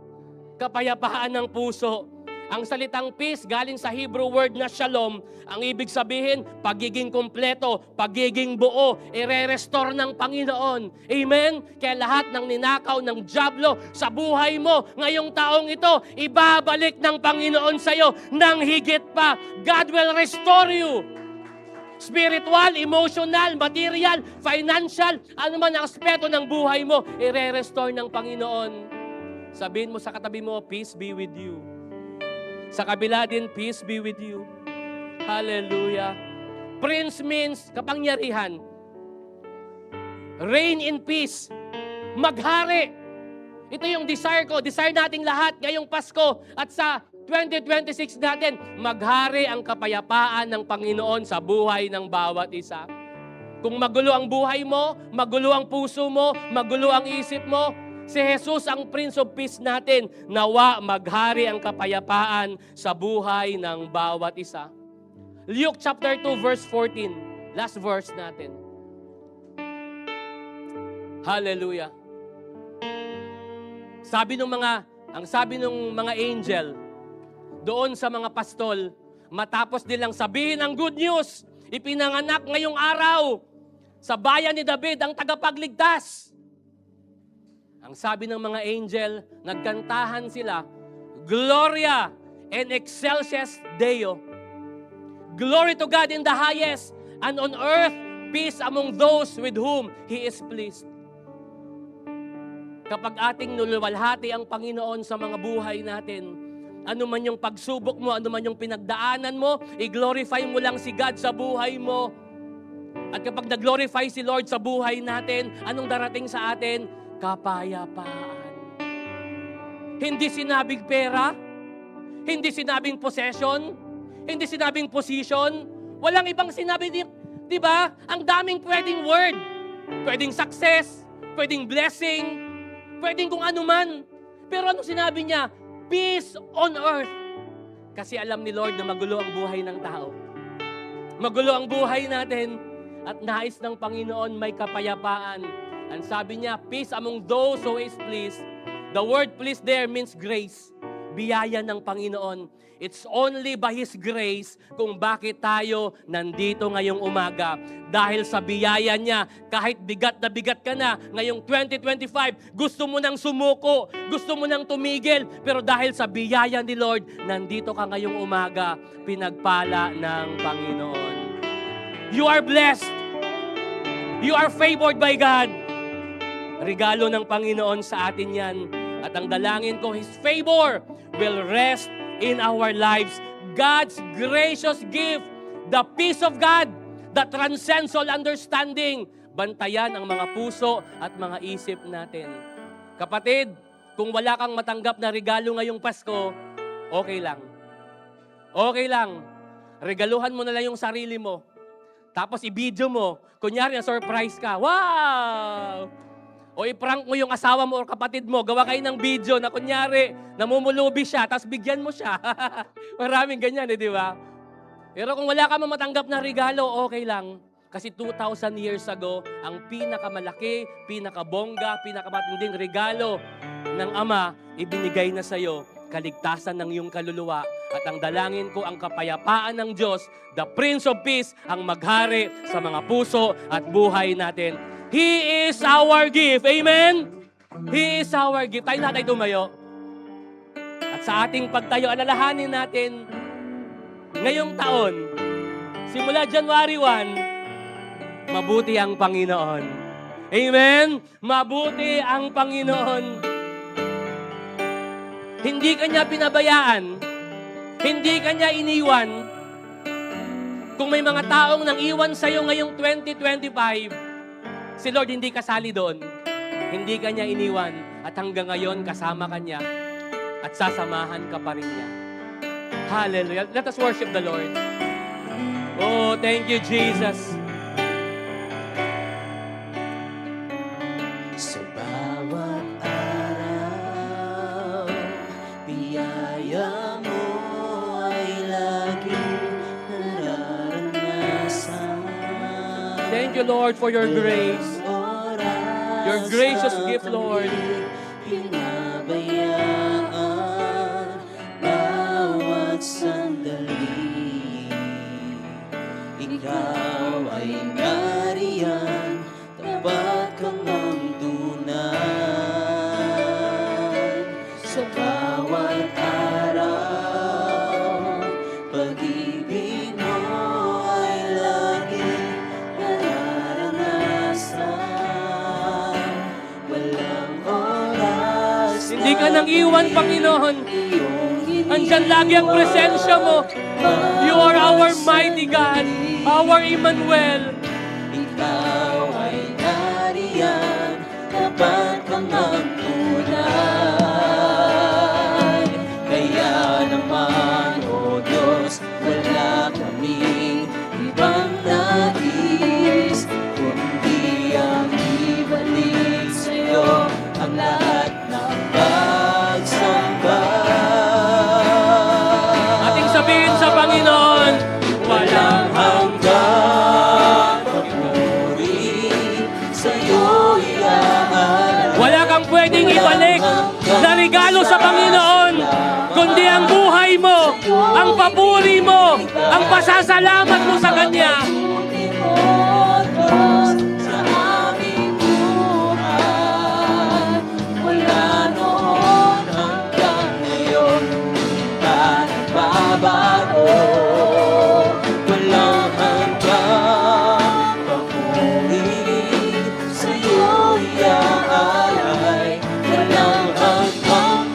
Kapayapaan ng puso. Ang salitang peace galing sa Hebrew word na shalom. Ang ibig sabihin, pagiging kompleto, pagiging buo, ire-restore ng Panginoon. Amen? Kaya lahat ng ninakaw ng dyablo sa buhay mo ngayong taong ito, ibabalik ng Panginoon sa iyo ng higit pa. God will restore you. Spiritual, emotional, material, financial, ano man ang aspeto ng buhay mo, ire-restore ng Panginoon. Sabihin mo sa katabi mo, peace be with you. Sa kabila din, peace be with you. Hallelujah. Prince means kapangyarihan. Reign in peace. Maghari. Ito yung desire ko. Desire nating lahat ngayong Pasko at sa 2026 natin, maghari ang kapayapaan ng Panginoon sa buhay ng bawat isa. Kung magulo ang buhay mo, magulo ang puso mo, magulo ang isip mo, si Jesus ang Prince of Peace natin. Nawa maghari ang kapayapaan sa buhay ng bawat isa. Luke chapter 2 verse 14. Last verse natin. Hallelujah. Ang sabi ng mga angel doon sa mga pastol, matapos nilang sabihin ang good news, ipinanganak ngayong araw sa bayan ni David ang tagapagligtas. Ang sabi ng mga angel, nagkantahan sila, Gloria and excelsis Deo. Glory to God in the highest, and on earth, peace among those with whom He is pleased. Kapag ating nuluwalhati ang Panginoon sa mga buhay natin, ano man yung pagsubok mo, ano man yung pinagdaanan mo, i-glorify mo lang si God sa buhay mo. At kapag nag-glorify si Lord sa buhay natin, anong darating sa atin? Kapayapaan. Hindi sinabing pera, hindi sinabing possession, hindi sinabing position, walang ibang sinabi, di ba? Ang daming pwedeng word. Pwedeng success, pwedeng blessing, pwedeng kung ano man. Pero ano sinabi niya? Peace on earth. Kasi alam ni Lord na magulo ang buhay ng tao. Magulo ang buhay natin at nais ng Panginoon may kapayapaan. And sabi niya, peace among those who is pleased. The word pleased there means grace. Biyaya ng Panginoon. It's only by His grace kung bakit tayo nandito ngayong umaga. Dahil sa biyaya niya, kahit bigat na bigat ka na, ngayong 2025, gusto mo nang sumuko, gusto mo nang tumigil, pero dahil sa biyaya ni Lord, nandito ka ngayong umaga, pinagpala ng Panginoon. You are blessed. You are favored by God. Regalo ng Panginoon sa atin yan. At ang dalangin ko, His favor will rest in our lives. God's gracious gift, the peace of God that transcends all understanding. Bantayan ang mga puso at mga isip natin. Kapatid, kung wala kang matanggap na regalo ngayong Pasko, okay lang. Okay lang. Regaluhan mo na lang yung sarili mo. Tapos i-video mo. Kunyari, na-surprise ka. Wow! O i-prank mo yung asawa mo o kapatid mo, gawa kayo ng video na kunyari, namumulubi siya, tapos bigyan mo siya. Maraming ganyan di ba? Pero kung wala ka matanggap na regalo, okay lang. Kasi 2,000 years ago, ang pinakamalaki, pinakabongga, pinakamatinding regalo ng Ama, ibinigay na sa'yo, kaligtasan ng iyong kaluluwa. At ang dalangin ko, ang kapayapaan ng Diyos, the Prince of Peace, ang maghari sa mga puso at buhay natin. He is our gift. Amen? He is our gift. Tayo natin tumayo. At sa ating pagtayo, alalahanin natin, ngayong taon, simula January 1, mabuti ang Panginoon. Amen? Mabuti ang Panginoon. Hindi ka niya pinabayaan. Hindi ka niya iniwan. Kung may mga taong nang iwan sa'yo ngayong 2025, si Lord hindi kasali doon. Hindi ka niya iniwan at hanggang ngayon kasama ka niya at sasamahan ka pa rin niya. Hallelujah. Let us worship the Lord. Oh, thank you, Jesus. Sa bawat araw, biyaya mo ay laging nararanasan. Thank you, Lord, for your grace. Your gracious gift, Lord. Pinabayaan bawat sandali. Ikaw ay nariyan, tapat kang ang tunay. Sa bawat araw, pag-ibig mo ay laging nararanasan. Walang oras Hindi ka nang iwan, Panginoon. Andyan lagi ang presensya mo. You are our mighty God, our Emmanuel. ikaw ay nariyan, tapat kang ang tunay. Kaya naman, O Diyos, wala kaming ibang nais, kundi ang ibalik sa'yo ang lahat ng pagsamba. Ating sabihin sa Panginoon, walang Hanggang papuri sa'yo iaalay. wala kang pwedeng ibalik na regalo sa Panginoon, kundi ang buhay mo, ang papuri mo, ang pasasalamat mo sa Kanya. Buti mo, Diyos, sa aming buhay. Mula noon hanggang ngayon, di ka nagbabago. Walang hanggang papuri sa'yo iaalay. Walang hanggang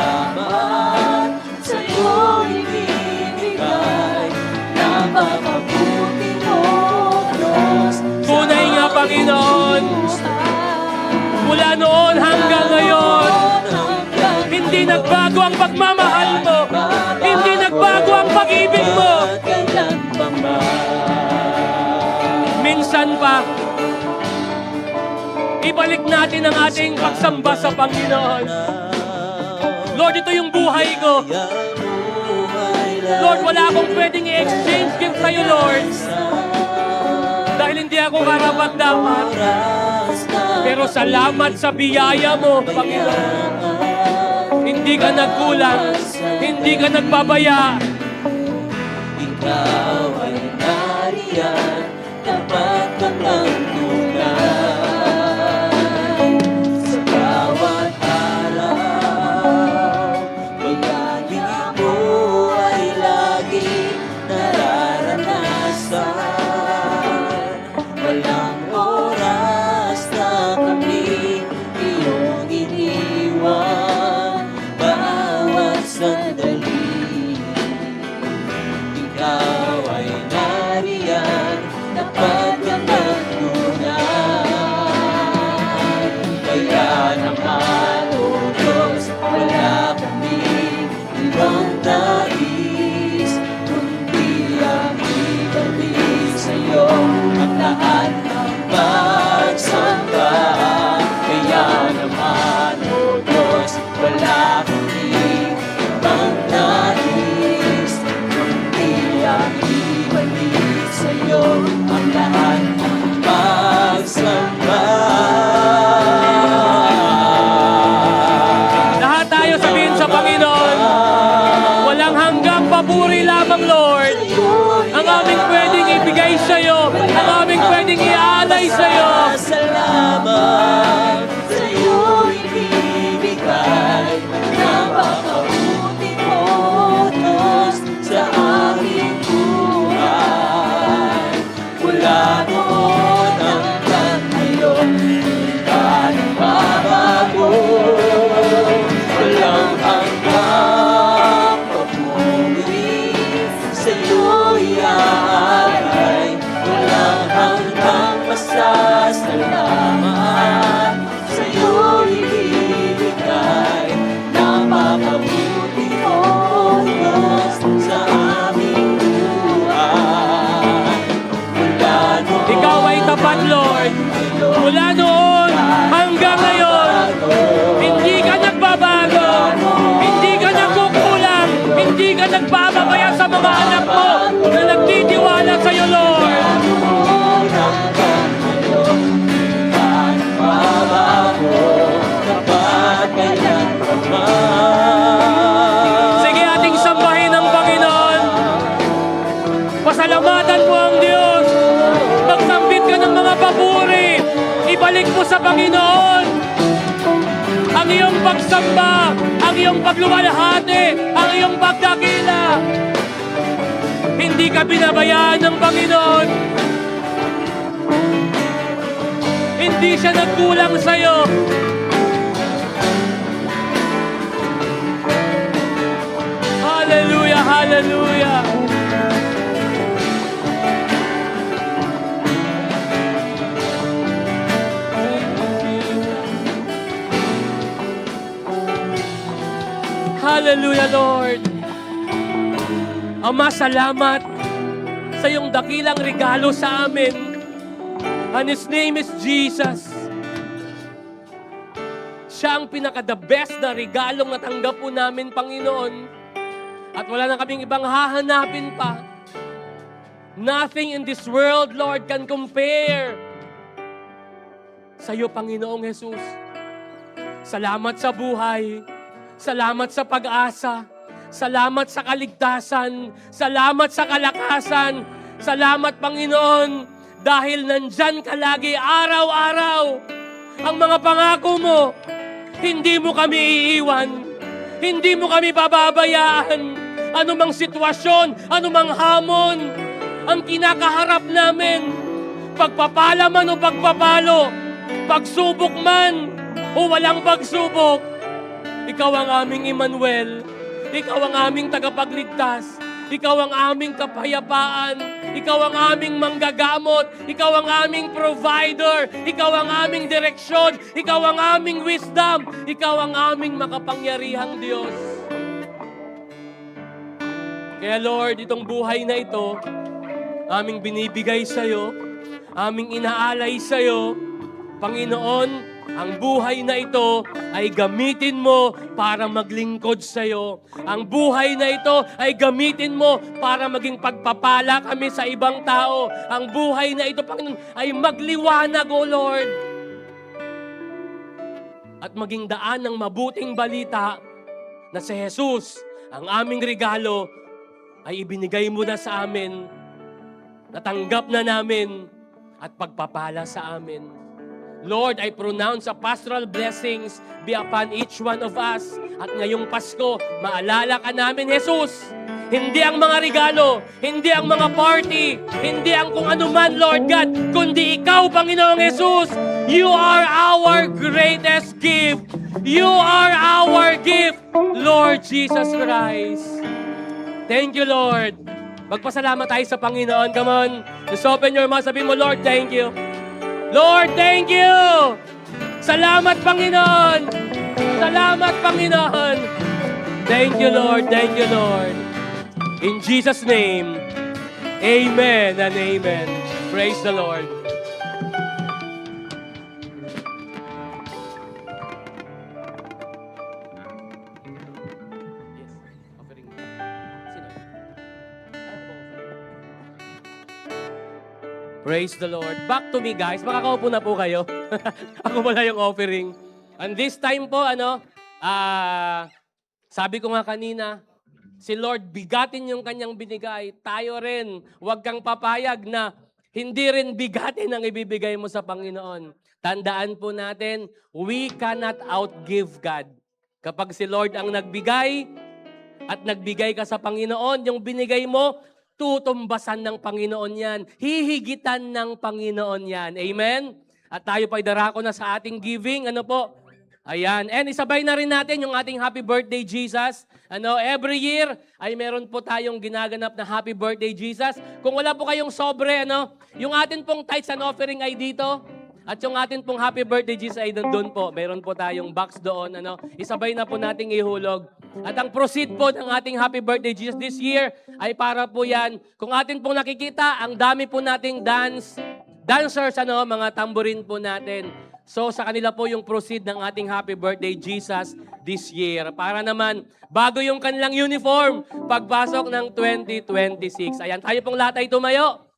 pasasalamat sa'yo ibibigay. Napakabuti mo, Diyos. Tunay nga, Panginoon, mula noon hanggang ngayon, hindi nagbago ang pagmamahal mo, hindi nagbago ang pag-ibig mo. Minsan pa, ibalik natin ang ating pagsamba sa Panginoon. Lord, ito yung buhay ko. Lord, wala akong pwedeng i-exchange gift sa'yo, Lord. Dahil hindi ako karapat-dapat. Pero salamat sa biyaya mo, Panginoon. Hindi ka nagkulang, hindi ka nagbabaya. Ikaw ay nariyan, tapat kang ang tunay. Sa bawat araw, pag-ibig mo ay lagi nararanasan. Walang oras na kami iyong iniwan, bawat sandali. Ikaw ay nariyan, tapat kang ang tunay. mo sa Panginoon. Ang iyong pagsamba, ang iyong pagluwalhati, ang iyong pagdakila. Hindi ka binabayaan ng Panginoon. Hindi siya nagkulang sa'yo. Hallelujah, hallelujah. Hallelujah, Lord. Ama, salamat sa iyong dakilang regalo sa amin. And His name is Jesus. Siya ang pinaka-the best na regalong natanggap po namin, Panginoon. At wala na kaming ibang hahanapin pa. Nothing in this world, Lord, can compare sa iyo, Panginoong Jesus. Salamat sa buhay. Salamat sa pag-asa. Salamat sa kaligtasan. Salamat sa kalakasan. Salamat, Panginoon, dahil nandyan ka lagi araw-araw. Ang mga pangako mo, hindi mo kami iiwan. Hindi mo kami pababayaan. Anumang sitwasyon, anumang hamon, ang kinakaharap namin, pagpapala man o pagpapalo, pagsubok man o walang pagsubok, ikaw ang aming Emmanuel. Ikaw ang aming tagapagligtas. Ikaw ang aming kapayapaan. Ikaw ang aming manggagamot. Ikaw ang aming provider. Ikaw ang aming direksyon. Ikaw ang aming wisdom. Ikaw ang aming makapangyarihang Diyos. Kaya Lord, itong buhay na ito, aming binibigay sa iyo, aming inaalay sa iyo, Panginoon, ang buhay na ito ay gamitin mo para maglingkod sa iyo. Ang buhay na ito ay gamitin mo para maging pagpapala kami sa ibang tao. Ang buhay na ito, Panginoon, ay magliwanag, O Lord. At maging daan ng mabuting balita na si Jesus, ang aming regalo, ay ibinigay mo na sa amin, natanggap na namin, at pagpapala sa amin. Lord, I pronounce a pastoral blessings be upon each one of us. At ngayong Pasko, maalala ka namin, Jesus. Hindi ang mga regalo, hindi ang mga party, hindi ang kung ano man, Lord God, kundi Ikaw, Panginoong Jesus. You are our greatest gift. You are our gift, Lord Jesus Christ. Thank you, Lord. Magpasalamat tayo sa Panginoon. Come on. Just open your mouth. Sabihin mo, Lord, thank you. Lord, thank you! Salamat, Panginoon! Salamat, Panginoon! Thank you, Lord. Thank you, Lord. In Jesus' name, amen and amen. Praise the Lord. Praise the Lord. Back to me, guys. Makakaupo na po kayo. Ako wala yung offering. And this time po, sabi ko nga kanina, si Lord bigatin yung kanyang binigay. Tayo rin, huwag kang papayag na hindi rin bigatin ang ibibigay mo sa Panginoon. Tandaan po natin, we cannot outgive God. Kapag si Lord ang nagbigay at nagbigay ka sa Panginoon, yung binigay mo, tutumbasan ng Panginoon yan. Hihigitan ng Panginoon yan. Amen? At tayo pa'y darako na sa ating giving. Ano po? Ayan. And isabay na rin natin yung ating Happy Birthday Jesus. Every year ay meron po tayong ginaganap na Happy Birthday Jesus. Kung wala po kayong sobre, yung atin pong tithes and offering ay dito. At yung atin pong Happy Birthday Jesus ay doon po. Meron po tayong box doon. Isabay na po nating ihulog. At ang proceed po ng ating Happy Birthday Jesus this year ay para po yan. Kung atin pong nakikita, ang dami po nating dancers, mga tamborin po natin. So sa kanila po yung proceed ng ating Happy Birthday Jesus this year. Para naman, bago yung kanilang uniform, pagpasok ng 2026. Ayan, tayo pong lahat ay tumayo.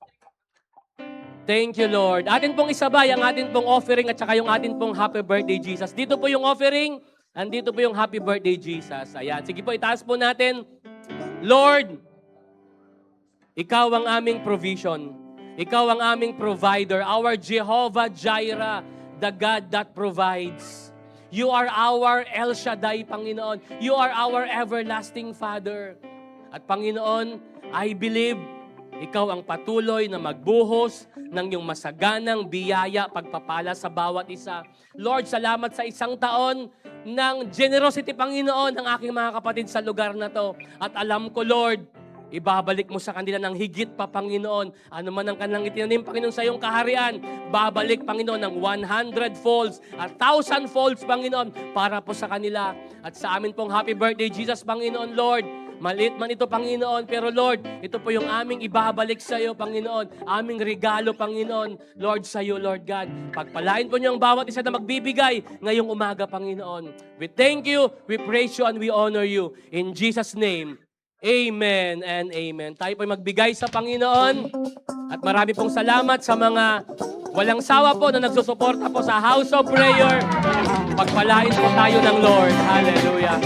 Thank you, Lord. Atin pong isabay ang atin pong offering at saka yung atin pong Happy Birthday Jesus. Dito po yung offering. Andito po yung Happy Birthday, Jesus. Ayan. Sige po, itaas po natin. Lord, Ikaw ang aming provision. Ikaw ang aming provider. Our Jehovah Jireh. the God that provides. You are our El Shaddai, Panginoon. You are our everlasting Father. At Panginoon, I believe, ikaw ang patuloy na magbuhos ng iyong masaganang biyaya, pagpapala sa bawat isa. Lord, salamat sa isang taon ng generosity, Panginoon, ng aking mga kapatid sa lugar na to. At alam ko, Lord, ibabalik mo sa kanila ng higit pa, Panginoon. Ano man ang kanilang itinanim, Panginoon, sa iyong kaharian, babalik, Panginoon, ng 100 folds at 1,000 folds, Panginoon, para po sa kanila. At sa amin pong happy birthday, Jesus, Panginoon, Lord, maliit man ito, Panginoon, pero Lord, ito po yung aming ibabalik sa iyo, Panginoon. Aming regalo, Panginoon, Lord, sa iyo, Lord God. Pagpalain po niyo ang bawat isa na magbibigay ngayong umaga, Panginoon. We thank you, we praise you, and we honor you. In Jesus' name, amen and amen. Tayo po'y magbigay sa Panginoon. At marami pong salamat sa mga walang sawa po na nagsusuporta po sa House of Prayer. Pagpalain po tayo ng Lord. Hallelujah.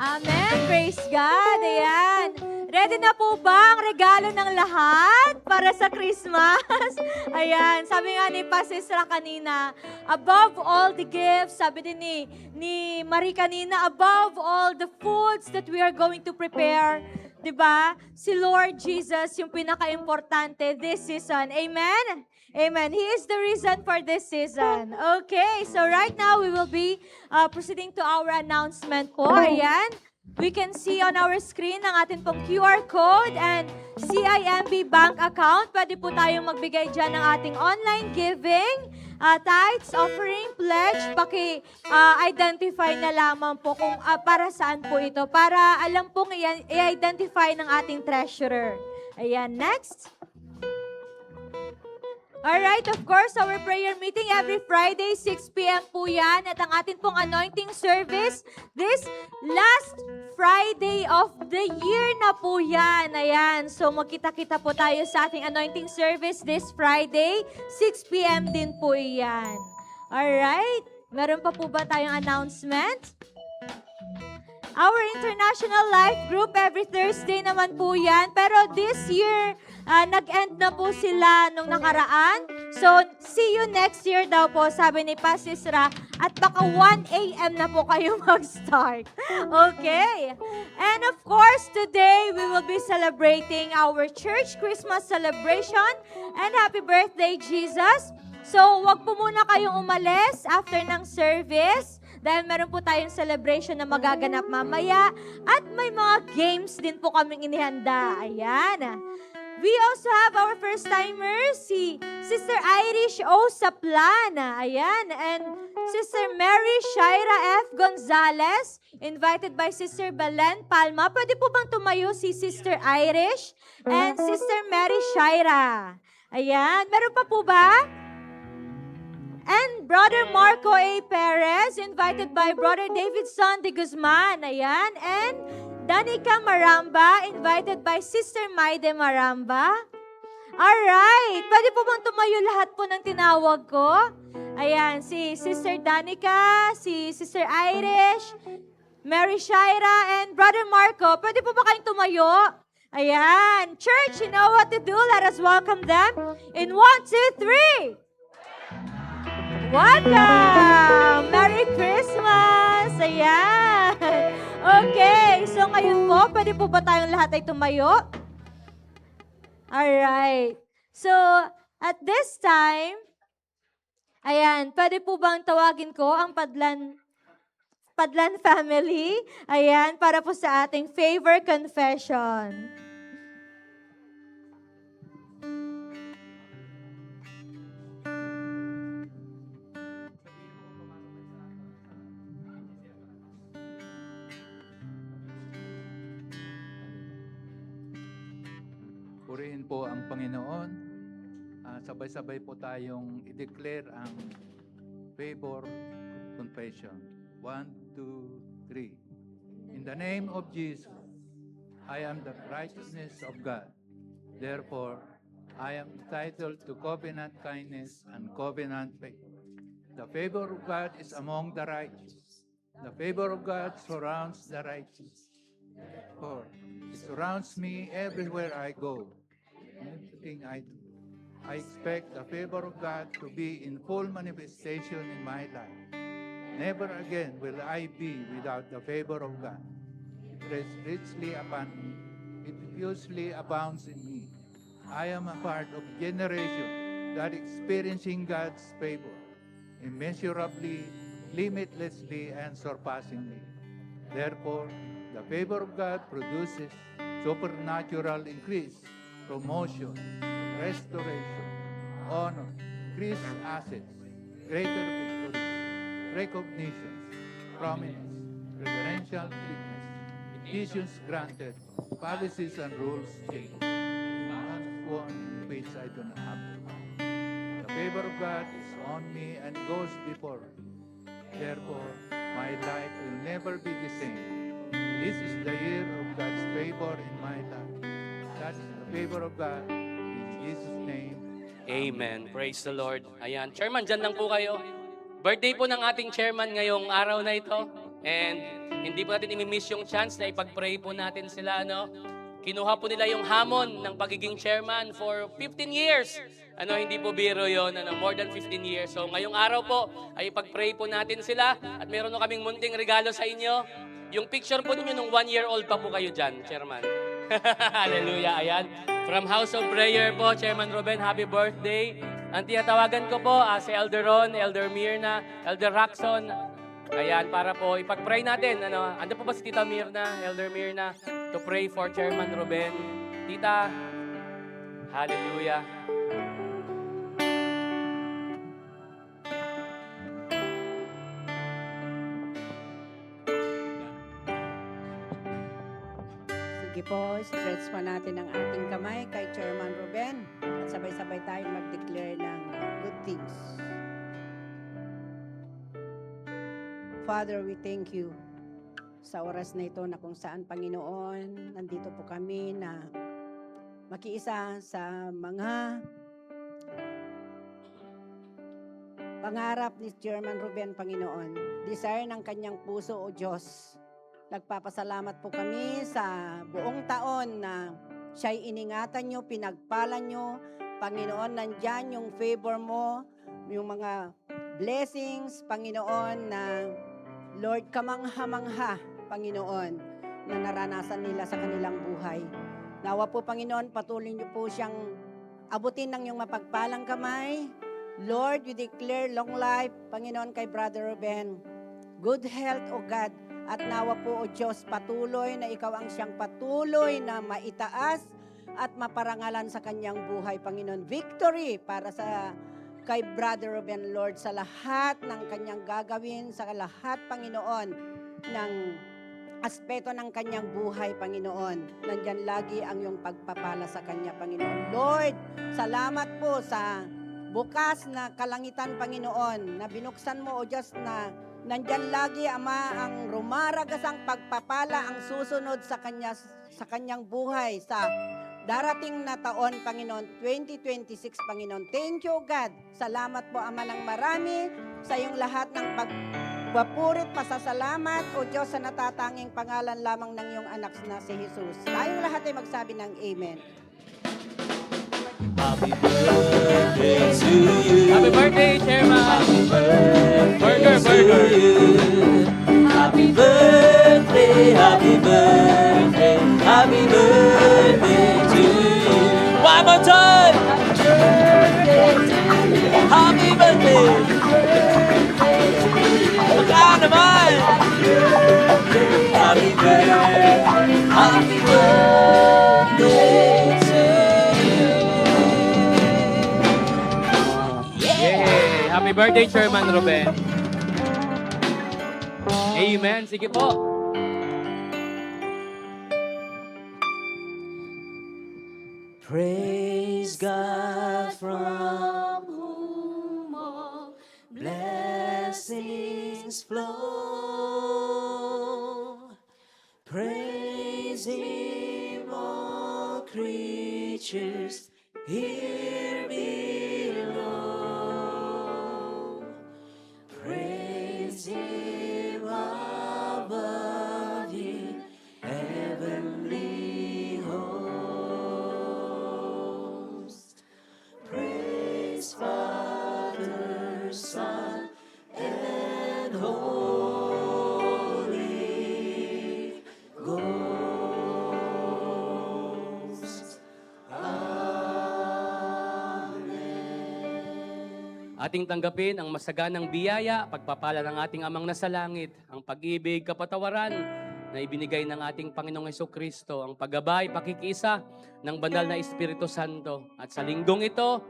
Amen. Praise God. Ayan. Ready na po ba ang regalo ng lahat para sa Christmas? Ayan. Sabi nga ni Pastor kanina, above all the gifts, sabi din ni Marie kanina, above all the foods that we are going to prepare, diba? Si Lord Jesus yung pinaka-importante this season. Amen? Amen. He is the reason for this season. Okay, so right now we will be proceeding to our announcement po. Ayan. We can see on our screen ang atin pong QR code and CIMB bank account. Pwede po tayong magbigay dyan ng ating online giving, tithes, offering, pledge. Paki-identify na lamang po kung para saan po ito. Para alam pong i-identify ng ating treasurer. Ayan, next. Alright, of course, our prayer meeting every Friday, 6 p.m. po yan. At ang atin pong anointing service, this last Friday of the year na po yan. Ayan, so magkita-kita po tayo sa ating anointing service this Friday, 6 p.m. din po yan. Alright, meron pa po ba tayong announcement? Our International Life Group, every Thursday naman po yan. Pero this year, nag-end na po sila nung nakaraan. So, see you next year daw po, sabi ni Pasisra. At baka 1 a.m. na po kayo mag-start. Okay. And of course, today, we will be celebrating our church Christmas celebration. And happy birthday, Jesus. So, wag po muna kayong umalis after ng service. Dahil meron po tayong celebration na magaganap mamaya. At may mga games din po kaming inihanda. Ayan. We also have our first-timers, si Sister Irish O. Saplana. Ayan. And Sister Mary Shaira F. Gonzalez, invited by Sister Belen Palma. Pwede po bang tumayo si Sister Irish and Sister Mary Shaira? Ayan. Meron pa po ba? And Brother Marco A. Perez, invited by Brother Davidson de Guzman. Ayan. And Danica Maramba, invited by Sister Maide Maramba. Alright. Pwede po bang tumayo lahat po ng tinawag ko? Ayan. Si Sister Danica, si Sister Irish, Mary Shaira, and Brother Marco. Pwede po ba kayong tumayo? Ayan. Church, you know what to do. Let us welcome them in 1, 2, 3. Welcome! Merry Christmas! Ayan. Okay. So ngayon po, pwede po ba tayong lahat ay tumayo? Alright. So, at this time, ayan, pwede po bang tawagin ko ang Padlan family? Ayan, para po sa ating favor confession. Purihin po ang Panginoon. Sabay-sabay po tayong i-declare ang favor confession. 1, 2, 3. In the name of Jesus, I am the righteousness of God. Therefore, I am entitled to covenant kindness and covenant faith. The favor of God is among the righteous. The favor of God surrounds the righteous. For it surrounds me everywhere I go. Everything I do. I expect the favor of God to be in full manifestation in my life. Never again will I be without the favor of God. It rests richly upon me. It diffusely abounds in me. I am a part of a generation that experiencing God's favor immeasurably, limitlessly, and surpassingly. Therefore, the favor of God produces supernatural increase, promotion, restoration, honor, increased assets, greater victories, recognitions, prominence, reverential treatment, petitions granted, policies and rules changed, demands won in which I do not have to fight. The favor of God is on me and goes before me. Therefore, my life will never be the same. This is the year of God's favor in my life. That is the favor of God. In Jesus' name, Amen. Praise the Lord. Ayan. Chairman, dyan lang po kayo. Birthday po ng ating chairman ngayong araw na ito. And hindi po natin imimiss yung chance na ipag-pray po natin sila, no? Kinuha po nila yung hamon ng pagiging chairman for 15 years. Hindi po biro yun, more than 15 years. So ngayong araw po ay ipag-pray po natin sila at meron na kaming munting regalo sa inyo. Yung picture po ninyo nung 1-year-old pa po kayo dyan, chairman. Hallelujah, ayan. From House of Prayer po, Chairman Ruben, happy birthday. Ang tinatawagan ko po, si Elder Ron, Elder Mirna, Elder Raxon. Ayan, para po ipag-pray natin. Ando po ba si Tita Mirna, Elder Mirna, to pray for Chairman Ruben. Tita, hallelujah. Sige po, stretch pa natin ang ating kamay kay Chairman Ruben at sabay-sabay tayong mag-declare ng good things. Father, we thank you sa oras na ito na kung saan, Panginoon, nandito po kami na makiisa sa mga pangarap ni Chairman Ruben, Panginoon. Desire ng kanyang puso, O Diyos. Nagpapasalamat po kami sa buong taon na siya'y iningatan nyo, pinagpalan nyo. Panginoon, nandyan yung favor mo, yung mga blessings, Panginoon, na Lord, kamangha-mangha, Panginoon, na naranasan nila sa kanilang buhay. Nawa po, Panginoon, patuloy niyo po siyang abutin ng iyong mapagpalang kamay. Lord, we declare long life, Panginoon, kay Brother Ruben. Good health, O God. At nawa po, O Diyos, patuloy na ikaw ang siyang patuloy na maitaas at maparangalan sa kanyang buhay, Panginoon. Victory para sa kay Brother Ruben, Lord, sa lahat ng kanyang gagawin, sa lahat, Panginoon, ng aspeto ng kanyang buhay, Panginoon. Nandyan lagi ang iyong pagpapala sa kanya, Panginoon. Lord, salamat po sa bukas na kalangitan, Panginoon, na binuksan mo, O Diyos, na nandyan lagi, Ama, ang rumaragasang pagpapala, ang susunod sa kanyang buhay, sa darating na taon, Panginoon, 2026, Panginoon. Thank you, God. Salamat po, Ama, ng marami sa iyong lahat ng Pagpapurit, pasasalamat, O Diyos, sa natatanging pangalan lamang ng iyong anak na si Jesus. Tayong lahat ay magsabi ng Amen. Happy birthday to you. Happy birthday, Chairman! Burger, to burger! you. Happy birthday, happy birthday, happy birthday to you. One more time! Happy birthday. Baka naman! Happy birthday, happy birthday to you. Yay! Happy birthday, Chairman Ruben. Amen. Sige po. Praise God from whom all blessings flow. Praise Him, all creatures here below. Praise Him above, ye heavenly hosts. Praise Father, Son, and Holy Ghost. Ating tanggapin ang masaganang biyaya, pagpapala ng ating Amang nasa langit, ang pag-ibig, kapatawaran na ibinigay ng ating Panginoong Hesukristo, ang paggabay, pakikisa ng banal na Espiritu Santo. At sa linggong ito,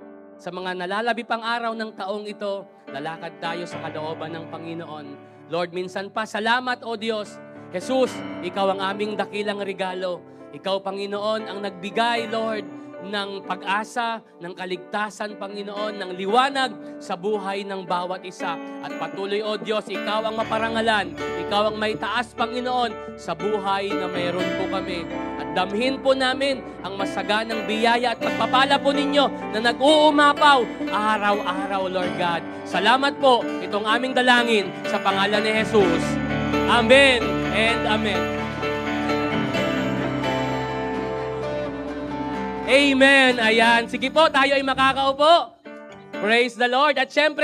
sa mga nalalabi pang araw ng taong ito, lalakad tayo sa kalooban ng Panginoon. Lord, minsan pa, salamat o Diyos. Jesus, Ikaw ang aming dakilang regalo. Ikaw, Panginoon, ang nagbigay, Lord, ng pag-asa, ng kaligtasan, Panginoon, ng liwanag sa buhay ng bawat isa. At patuloy, O Diyos, Ikaw ang maparangalan, Ikaw ang may taas, Panginoon, sa buhay na mayroon po kami. At damhin po namin ang masaganang biyaya at pagpapala po ninyo na nag-uumapaw araw-araw, Lord God. Salamat po, itong aming dalangin sa pangalan ni Jesus. Amen and Amen. Amen. Ayan. Sige po, tayo ay makakaupo. Praise the Lord. At syempre,